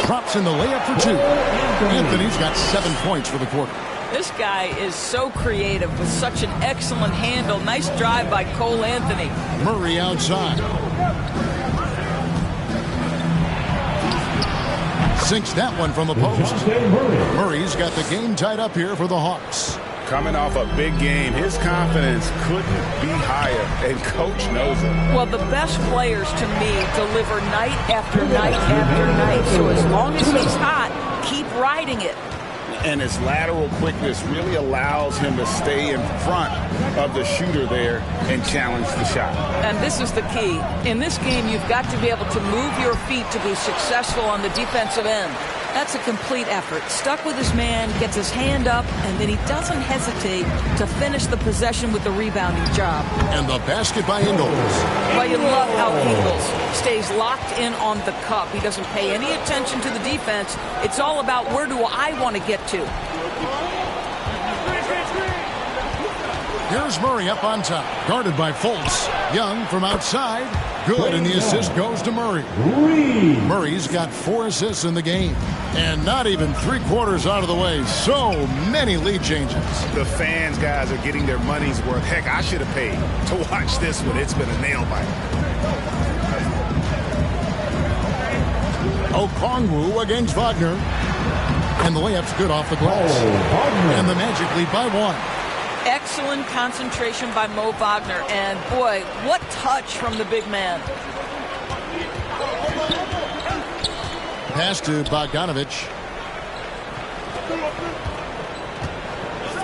Drops in the layup for 2. Anthony's got 7 points for the quarter. This guy is so creative with such an excellent handle. Nice drive by Cole Anthony. Murray outside. Sinks that one from the post. Murray's got the game tied up here for the Hawks. Coming off a big game, his confidence couldn't be higher, and Coach knows it. Well, the best players to me deliver night after night after night. So as long as he's hot, keep riding it. And his lateral quickness really allows him to stay in front of the shooter there and challenge the shot. And this is the key. In this game, you've got to be able to move your feet to be successful on the defensive end. That's a complete effort. Stuck with his man, gets his hand up, and then he doesn't hesitate to finish the possession with the rebounding job. And the basket by Ingles. Well, you love how Ingles stays locked in on the cup. He doesn't pay any attention to the defense. It's all about where do I want to get to. Here's Murray up on top, guarded by Fultz. Young from outside. Good, and the assist goes to Murray. Murray's got 4 assists in the game. And not even 3/4 out of the way. So many lead changes. The fans, guys, are getting their money's worth. Heck, I should have paid to watch this one. It's been a nail biter. Okongwu against Wagner. And the layup's good off the glass. And the Magic lead by 1. Excellent concentration by Mo Wagner. And, boy, what touch from the big man. Pass to Bogdanovich.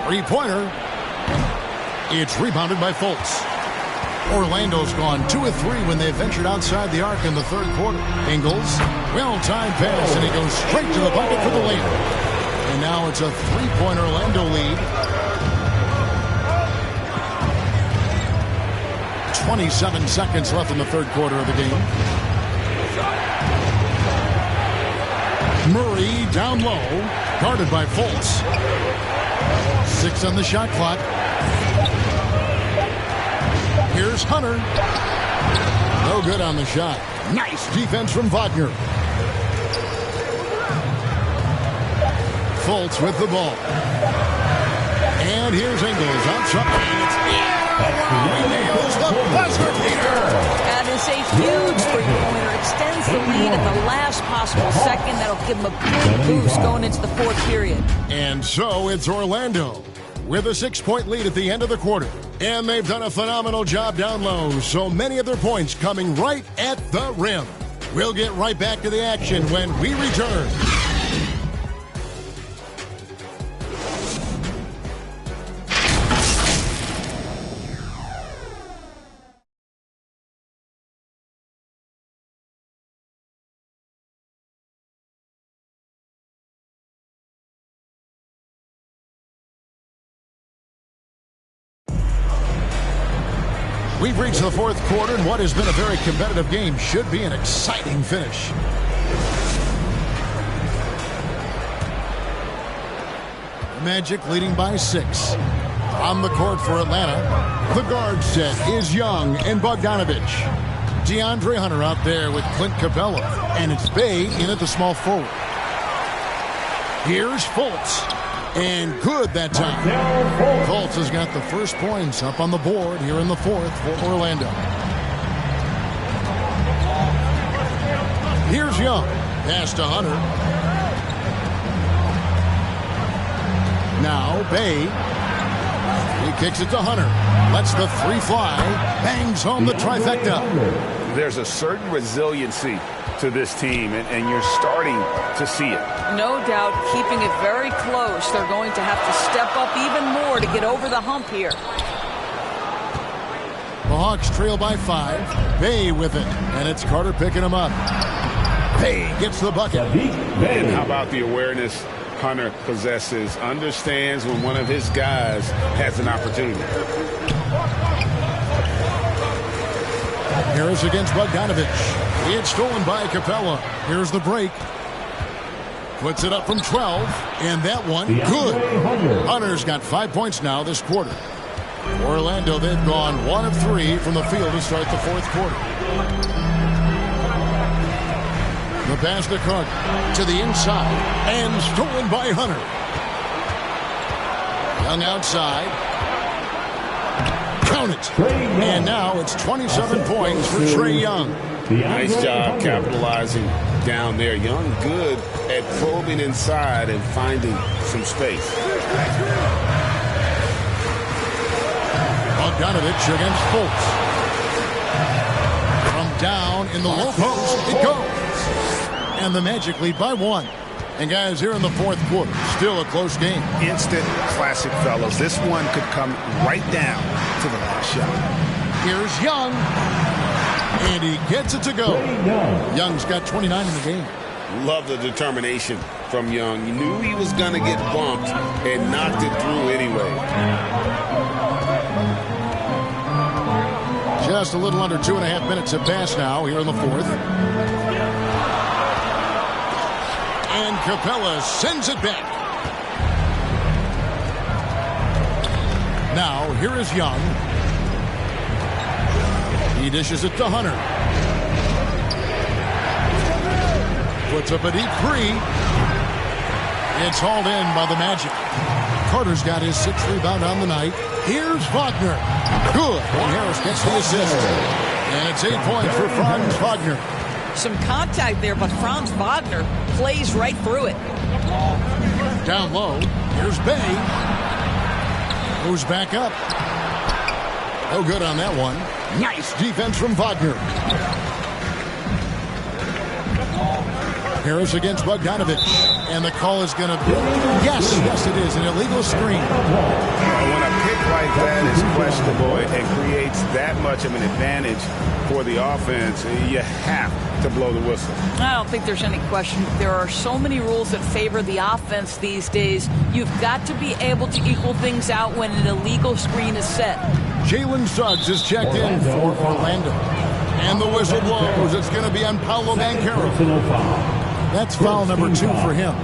3-pointer. It's rebounded by Fultz. Orlando's gone 2 of 3 when they ventured outside the arc in the third quarter. Ingles, well-timed pass, and he goes straight to the bucket for the layup. And now it's a 3-point Orlando lead. 27 seconds left in the third quarter of the game. Murray down low, guarded by Fultz. 6 on the shot clock. Here's Hunter. No good on the shot. Nice defense from Wagner. Fultz with the ball. And here's Ingles outside. He nails the buzzer beater. That is a huge three-pointer. Extends the lead at the last possible second. That'll give them a big boost going into the fourth period. And so it's Orlando with a 6-point lead at the end of the quarter. And they've done a phenomenal job down low, so many of their points coming right at the rim. We'll get right back to the action when we return. We've reached the fourth quarter, and what has been a very competitive game should be an exciting finish. Magic leading by 6. On the court for Atlanta, the guard set is Young and Bogdanovich. DeAndre Hunter out there with Clint Capella, and it's Bay in at the small forward. Here's Fultz. And good that time. Fultz has got the first points up on the board here in the fourth for Orlando. Here's Young. Pass to Hunter. Now Bay. He kicks it to Hunter. Lets the 3 fly. Bangs home the trifecta. There's a certain resiliency to this team, and you're starting to see it. No doubt, keeping it very close. They're going to have to step up even more to get over the hump here. The Hawks trail by 5. Bay with it, and it's Carter picking him up. Bay gets the bucket. And how about the awareness Hunter possesses? Understands when one of his guys has an opportunity. Harris against Bogdanovich. It's stolen by Capella. Here's the break. Puts it up from 12, and that one, good. Hunter's got 5 points now this quarter. Orlando, they've gone 1 of 3 from the field to start the fourth quarter. The pass to Carter to the inside, and stolen by Hunter. Young outside. Count it. And now it's 27 points for Trae Young. Nice job capitalizing down there. Young good at probing inside and finding some space. Bogdanovich against Fultz. From down in the low post, it goes. And the Magic lead by 1. And guys, here in the fourth quarter, still a close game. Instant classic, fellas. This one could come right down to the last shot. Here's Young. And he gets it to go. Young's got 29 in the game. Love the determination from Young. You knew he was going to get bumped and knocked it through anyway. Just a little under 2.5 minutes have passed now here in the fourth. And Capella sends it back. Now, here is Young. He dishes it to Hunter. Puts up a deep 3. It's hauled in by the Magic. Carter's got his 6th rebound on the night. Here's Wagner. Good. And Harris gets the assist. And it's 8 points for Franz Wagner. Some contact there, but Franz Wagner plays right through it. Down low. Here's Bay. Goes back up. No good on that one. Nice defense from Wagner. Harris against Bogdanovich. And the call is going to be, yes, it is, an illegal screen. When a pick like that is questionable and creates that much of an advantage for the offense, you have to blow the whistle. I don't think there's any question. There are so many rules that favor the offense these days. You've got to be able to equal things out when an illegal screen is set. Jalen Suggs is checked in for Orlando. And the whistle blows. It's going to be on Paolo Banchero. That's foul number 2 for him.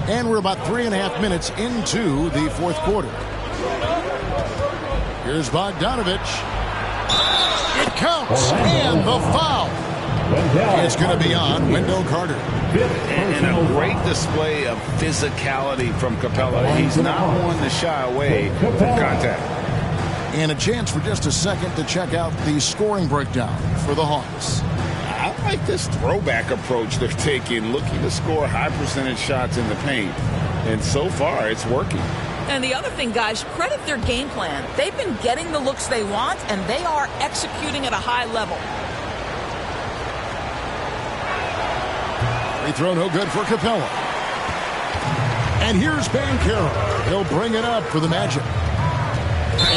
And we're about 3.5 minutes into the fourth quarter. Here's Bogdanovich. It counts. And the foul. It's going to be on Wendell Carter. And a great display of physicality from Capella. He's not one to shy away from contact. And a chance for just a second to check out the scoring breakdown for the Hawks. I like this throwback approach they're taking, looking to score high percentage shots in the paint. And so far, it's working. And the other thing, guys, credit their game plan. They've been getting the looks they want, and they are executing at a high level. Free throw no good for Capella. And here's Banchero. He'll bring it up for the Magic.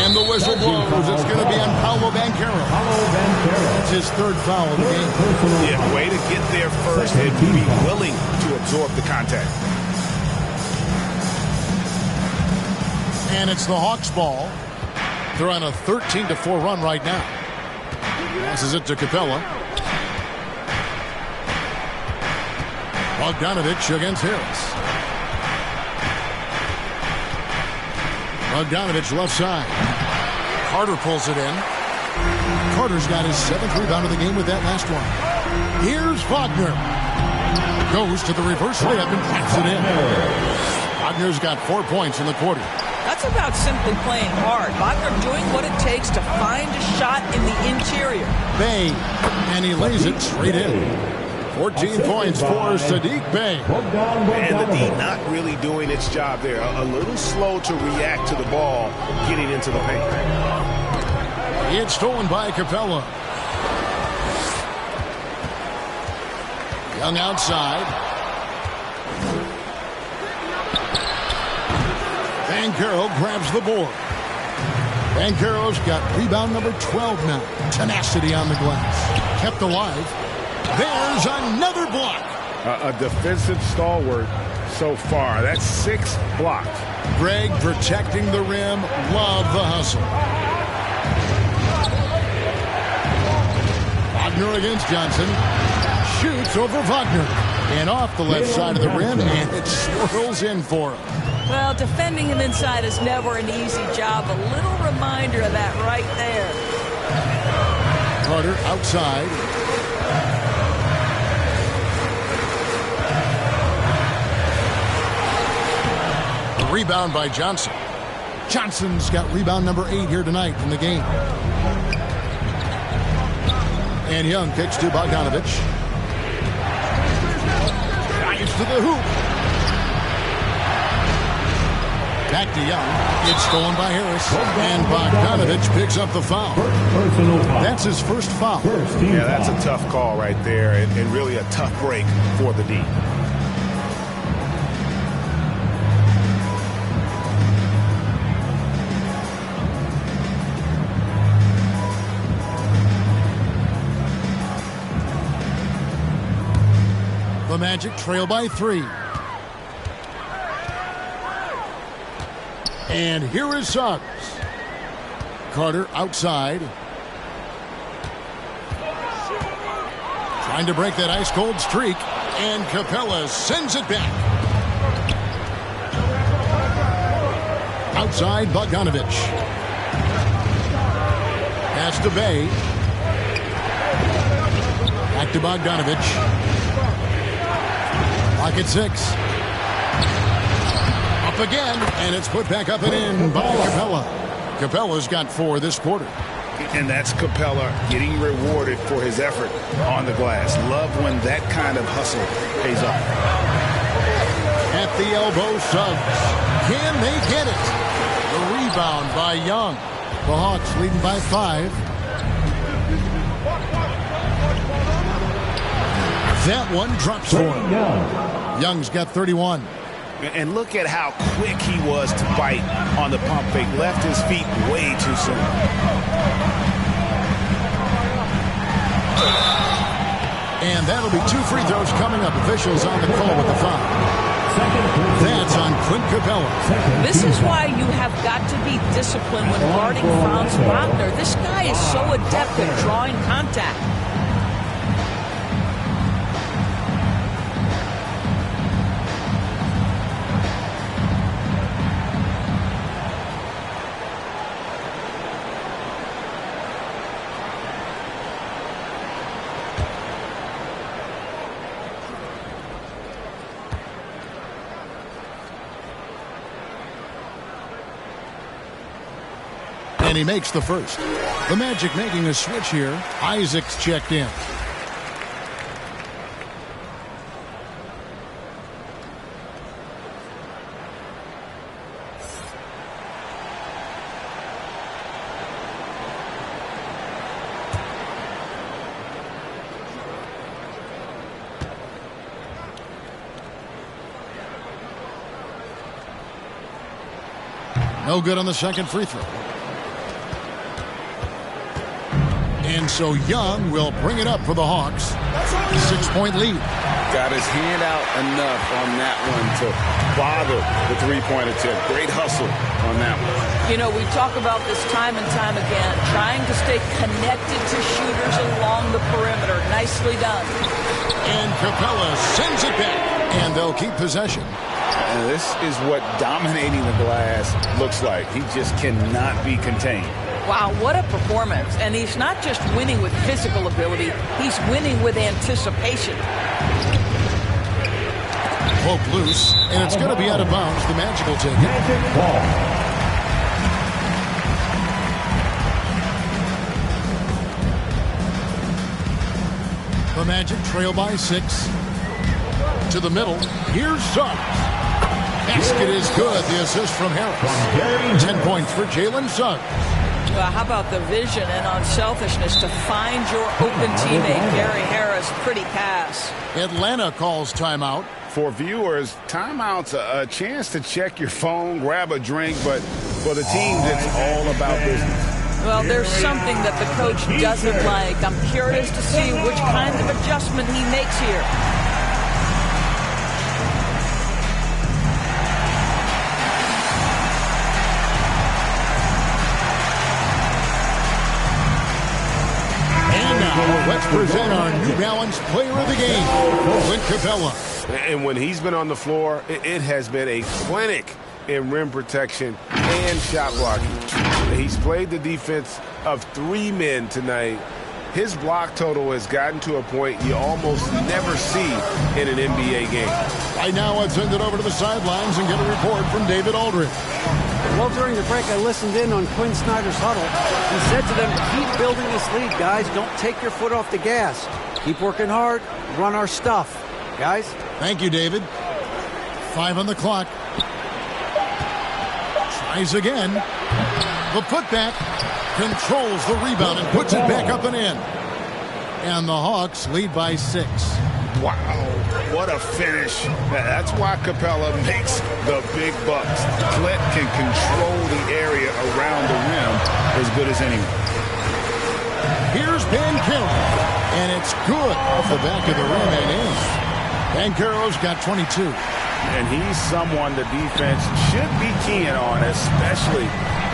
And the whistle blows. It's going to be on Paolo Banchero. That's his third foul of the game. Yeah, way to get there first and be willing to absorb the contact. And it's the Hawks' ball. They're on a 13-4 run right now. Passes it to Capella. Bogdanovich against Harris. Bogdanovich left side. Carter pulls it in. Carter's got his 7th rebound of the game with that last one. Here's Wagner. Goes to the reverse layup and claps it in. Wagner's got 4 points in the quarter. That's about simply playing hard. Wagner doing what it takes to find a shot in the interior. Bey, and he lays it straight in. 14 points for Saddiq Bey. And the D not really doing its job there. A little slow to react to the ball getting into the paint. It's stolen by Capella. Young outside. Banchero grabs the board. Banchero's got rebound number 12 now. Tenacity on the glass. Kept alive. There's another block. A defensive stalwart so far. That's 6 blocks. Greg protecting the rim. Love the hustle. Wagner against Johnson. Shoots over Wagner. And off the left side of the rim, and it swirls in for him. Well, defending him inside is never an easy job. A little reminder of that right there. Carter outside. A rebound by Johnson. Johnson's got rebound number 8 here tonight in the game. And Young kicks to Bogdanovich. Drives to the hoop. Back to Young. It's stolen by Harris. And Bogdanovich picks up the foul. That's his first foul. Yeah, that's a tough call right there, and really a tough break for the D. The Magic trail by 3. And here is Suggs. Carter outside. Trying to break that ice-cold streak. And Capella sends it back. Outside, Bogdanovich. Pass to Bey. Back to Bogdanovich. Lock at 6. Up again, and it's put back up and in by Capella. Capella's got 4 this quarter. And that's Capella getting rewarded for his effort on the glass. Love when that kind of hustle pays off. At the elbow, Suggs. Can they get it? The rebound by Young. The Hawks leading by 5. That one drops for him. Young's got 31. And look at how quick he was to bite on the pump fake. Left his feet way too soon. And that'll be 2 free throws coming up. Officials on the call with the foul. That's on Clint Capella. This is why you have got to be disciplined when guarding Franz Wagner. This guy is so adept at drawing contact. And he makes the first. The Magic making a switch here. Isaac's checked in. No good on the second free throw. And so Young will bring it up for the Hawks. 6-point lead. Got his hand out enough on that one to bother the three-point attempt. Great hustle on that one. You know, we talk about this time and time again, trying to stay connected to shooters along the perimeter. Nicely done. And Capella sends it back. And they'll keep possession. And this is what dominating the glass looks like. He just cannot be contained. Wow, what a performance. And he's not just winning with physical ability, he's winning with anticipation. Poke loose, and it's going to be out of bounds. The Magic will take it. Magic ball. The Magic trail by 6. To the middle. Here's Suggs. Basket is good. The assist from Harris. 10 points for Jalen Suggs. Well, how about the vision and unselfishness to find your open teammate, Gary Harris? Pretty pass. Atlanta calls timeout. For viewers, timeout's a chance to check your phone, grab a drink, but for the teams, it's all about business. Well, there's something that the coach doesn't like. I'm curious to see which kind of adjustment he makes here. Let's present our New Balance Player of the Game, Clint Capella. And when he's been on the floor, it has been a clinic in rim protection and shot blocking. He's played the defense of 3 men tonight. His block total has gotten to a point you almost never see in an NBA game. Right now, let's send it over to the sidelines and get a report from David Aldridge. Well, during the break, I listened in on Quinn Snyder's huddle. He said to them, keep building this lead, guys. Don't take your foot off the gas. Keep working hard. Run our stuff, guys. Thank you, David. 5 on the clock. Tries again. The putback. Controls the rebound and puts it back up and in. And the Hawks lead by 6. Wow, what a finish. That's why Capella makes the big bucks. Clint can control the area around the rim as good as anyone. Here's Banchero, and it's good off the back of the rim and in. Banchero's got 22. And he's someone the defense should be keying on, especially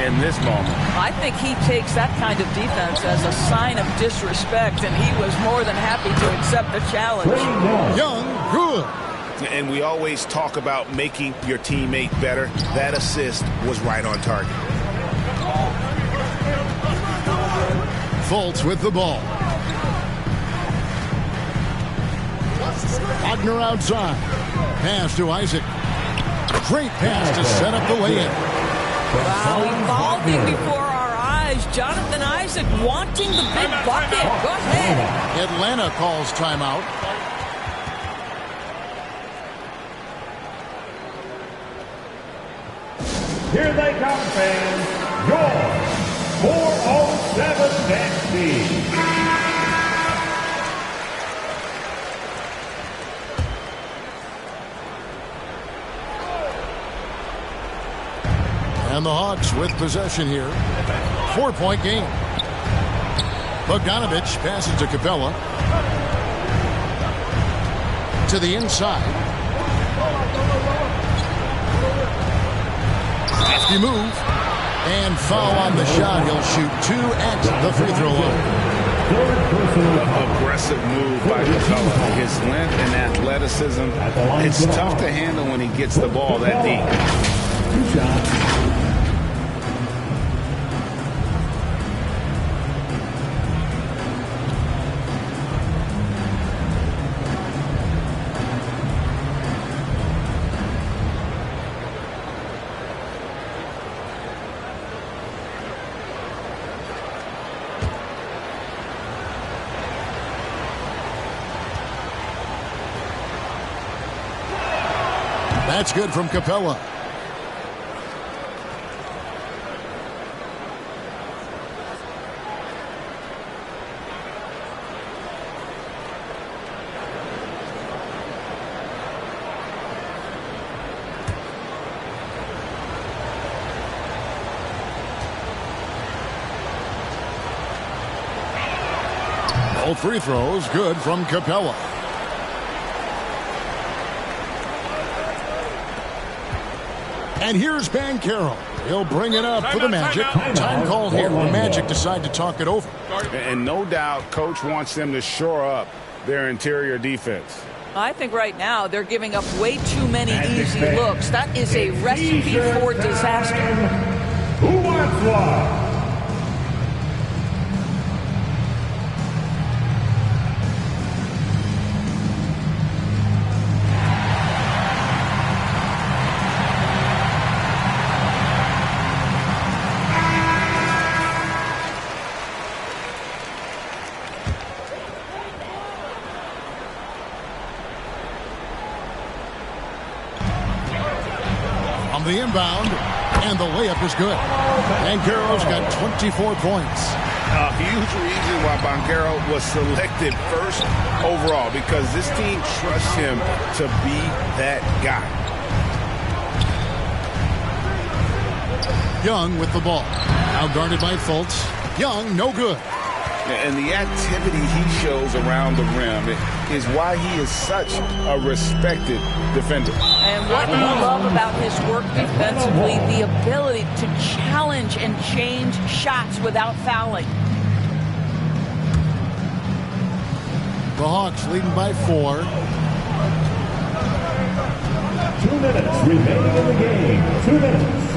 in this moment. I think he takes that kind of defense as a sign of disrespect, and he was more than happy to accept the challenge. Young, good. And we always talk about making your teammate better. That assist was right on target. Fultz with the ball. Wagner outside. Pass to Isaac. Great pass to set up the lay-in. Wow, evolving before our eyes. Jonathan Isaac wanting the big bucket. Go ahead. Atlanta calls timeout. Here they come, fans. Your 407 next team. And the Hawks with possession here. 4-point game. Bogdanovich passes to Capella. To the inside. Hefty move. And foul on the shot. He'll shoot 2 at the free throw line. Aggressive move by Capella. His length and athleticism. It's tough to handle when he gets the ball that deep. 2 shots. That's good from Capella. Both free throws good from Capella. And here's Banchero. He'll bring it up for the Magic. Time called here. The Magic decide to talk it over. And no doubt, Coach wants them to shore up their interior defense. I think right now they're giving up way too many easy looks. That is a recipe for disaster. Who wants one? The inbound, and the layup is good. Banchero's got 24 points. A huge reason why Banchero was selected first overall, because this team trusts him to be that guy. Young with the ball. Now guarded by Fultz. Young, no good. And the activity he shows around the rim is why he is such a respected defender. And what we love about his work defensively, the ability to challenge and change shots without fouling. The Hawks leading by 4. 2 minutes remaining in the game. 2 minutes.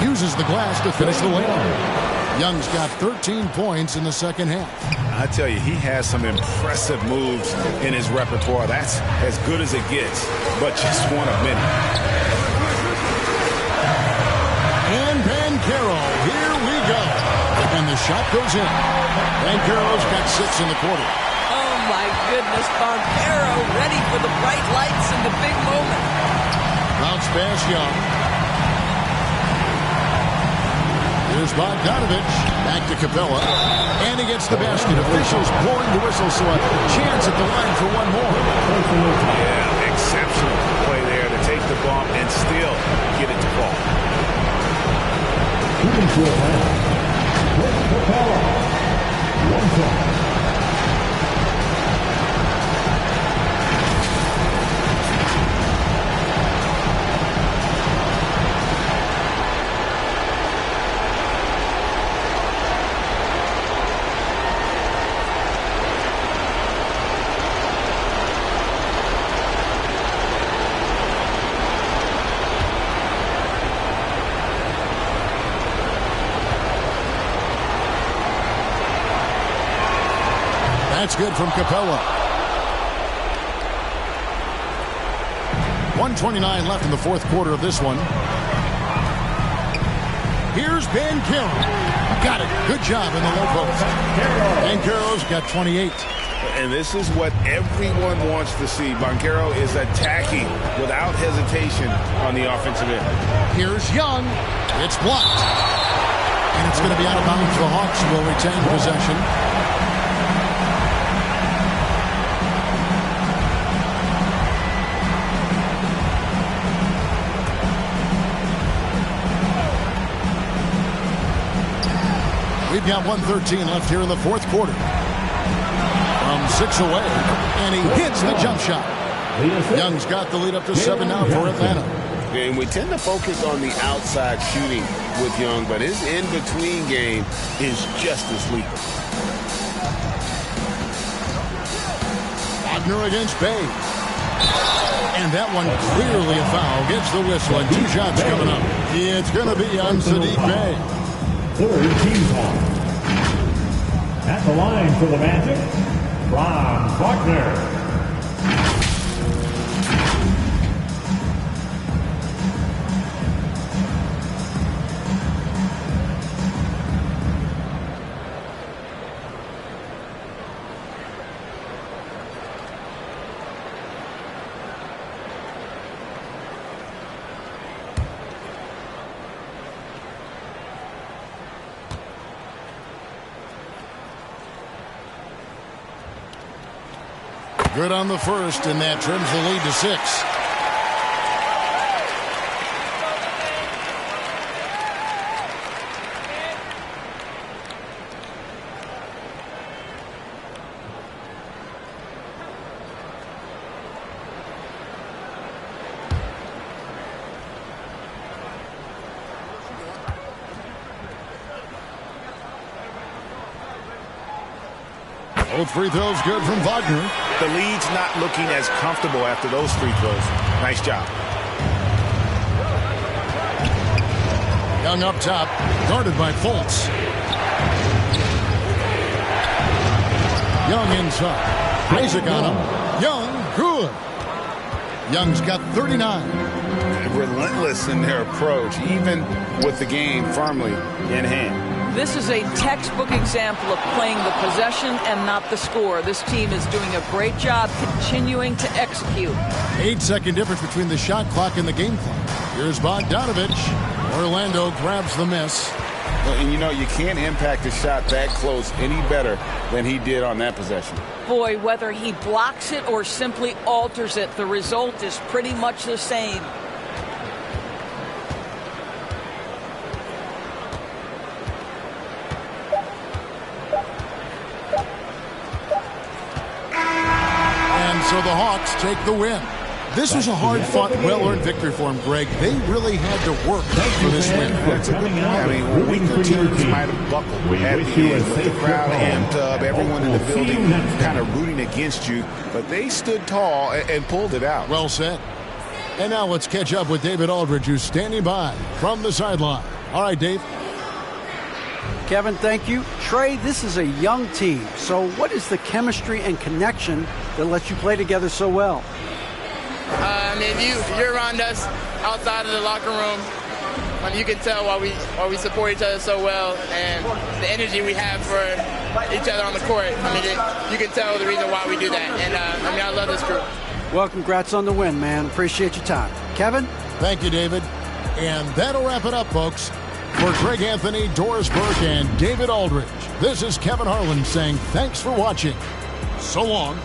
Uses the glass to finish the layup. Young's got 13 points in the second half. I tell you, he has some impressive moves in his repertoire. That's as good as it gets, but just one of many. And Banchero, here we go. And the shot goes in. Banchero's got 6 in the quarter. Oh my goodness, Banchero ready for the bright lights and the big moment. Bounce pass Young. Here's Bogdanovich. Back to Capella. And he gets the basket. Officials blowing the whistle, so a chance at the line for one more. Yeah, exceptional play there to take the bump and still get it to fall. Capella. 1 point. That's good from Capella. 1:29 left in the fourth quarter of this one. Here's Banchero. Got it. Good job in the low post. Banchero's got 28. And this is what everyone wants to see. Banchero is attacking without hesitation on the offensive end. Here's Young. It's blocked. And it's going to be out of bounds. The Hawks will retain possession. We've got 1:13 left here in the fourth quarter. From 6 away, and he hits the jump shot. Young's got the lead up to 7 now for Atlanta. And we tend to focus on the outside shooting with Young, but his in-between game is just as lethal. Wagner against Bay. And that one clearly a foul. Gets the whistle, and 2 shots coming up. It's going to be on Sadiq Bey. Third team foul. At the line for the Magic, Franz Wagner. Good on the first, and that trims the lead to 6. Both free throws good from Wagner. The lead's not looking as comfortable after those free throws. Nice job. Young up top, guarded by Fultz. Young inside. Isaac on him. Young, good. Young's got 39. Relentless in their approach, even with the game firmly in hand. This is a textbook example of playing the possession and not the score. This team is doing a great job continuing to execute. 8-second difference between the shot clock and the game clock. Here's Bogdanovich. Orlando grabs the miss. And you know, you can't impact a shot that close any better than he did on that possession. Boy, whether he blocks it or simply alters it, the result is pretty much the same. So the Hawks take the win. This was a hard-fought, well-earned victory for them, Greg. They really had to work for this win. That's a good point. I mean, weaker teams might have buckled at the end with the crowd amped up, everyone in the building kind of rooting against you, but they stood tall and pulled it out. Well said. And now let's catch up with David Aldridge, who's standing by from the sideline. All right, Dave. Kevin, thank you. Trey, this is a young team. So what is the chemistry and connection that lets you play together so well? I mean, you're around us outside of the locker room. You can tell why we support each other so well and the energy we have for each other on the court. I mean, you can tell the reason why we do that. And, I mean, I love this group. Well, congrats on the win, man. Appreciate your time. Kevin? Thank you, David. And that'll wrap it up, folks. For Greg Anthony, Doris Burke, and David Aldridge, this is Kevin Harlan saying thanks for watching. So long.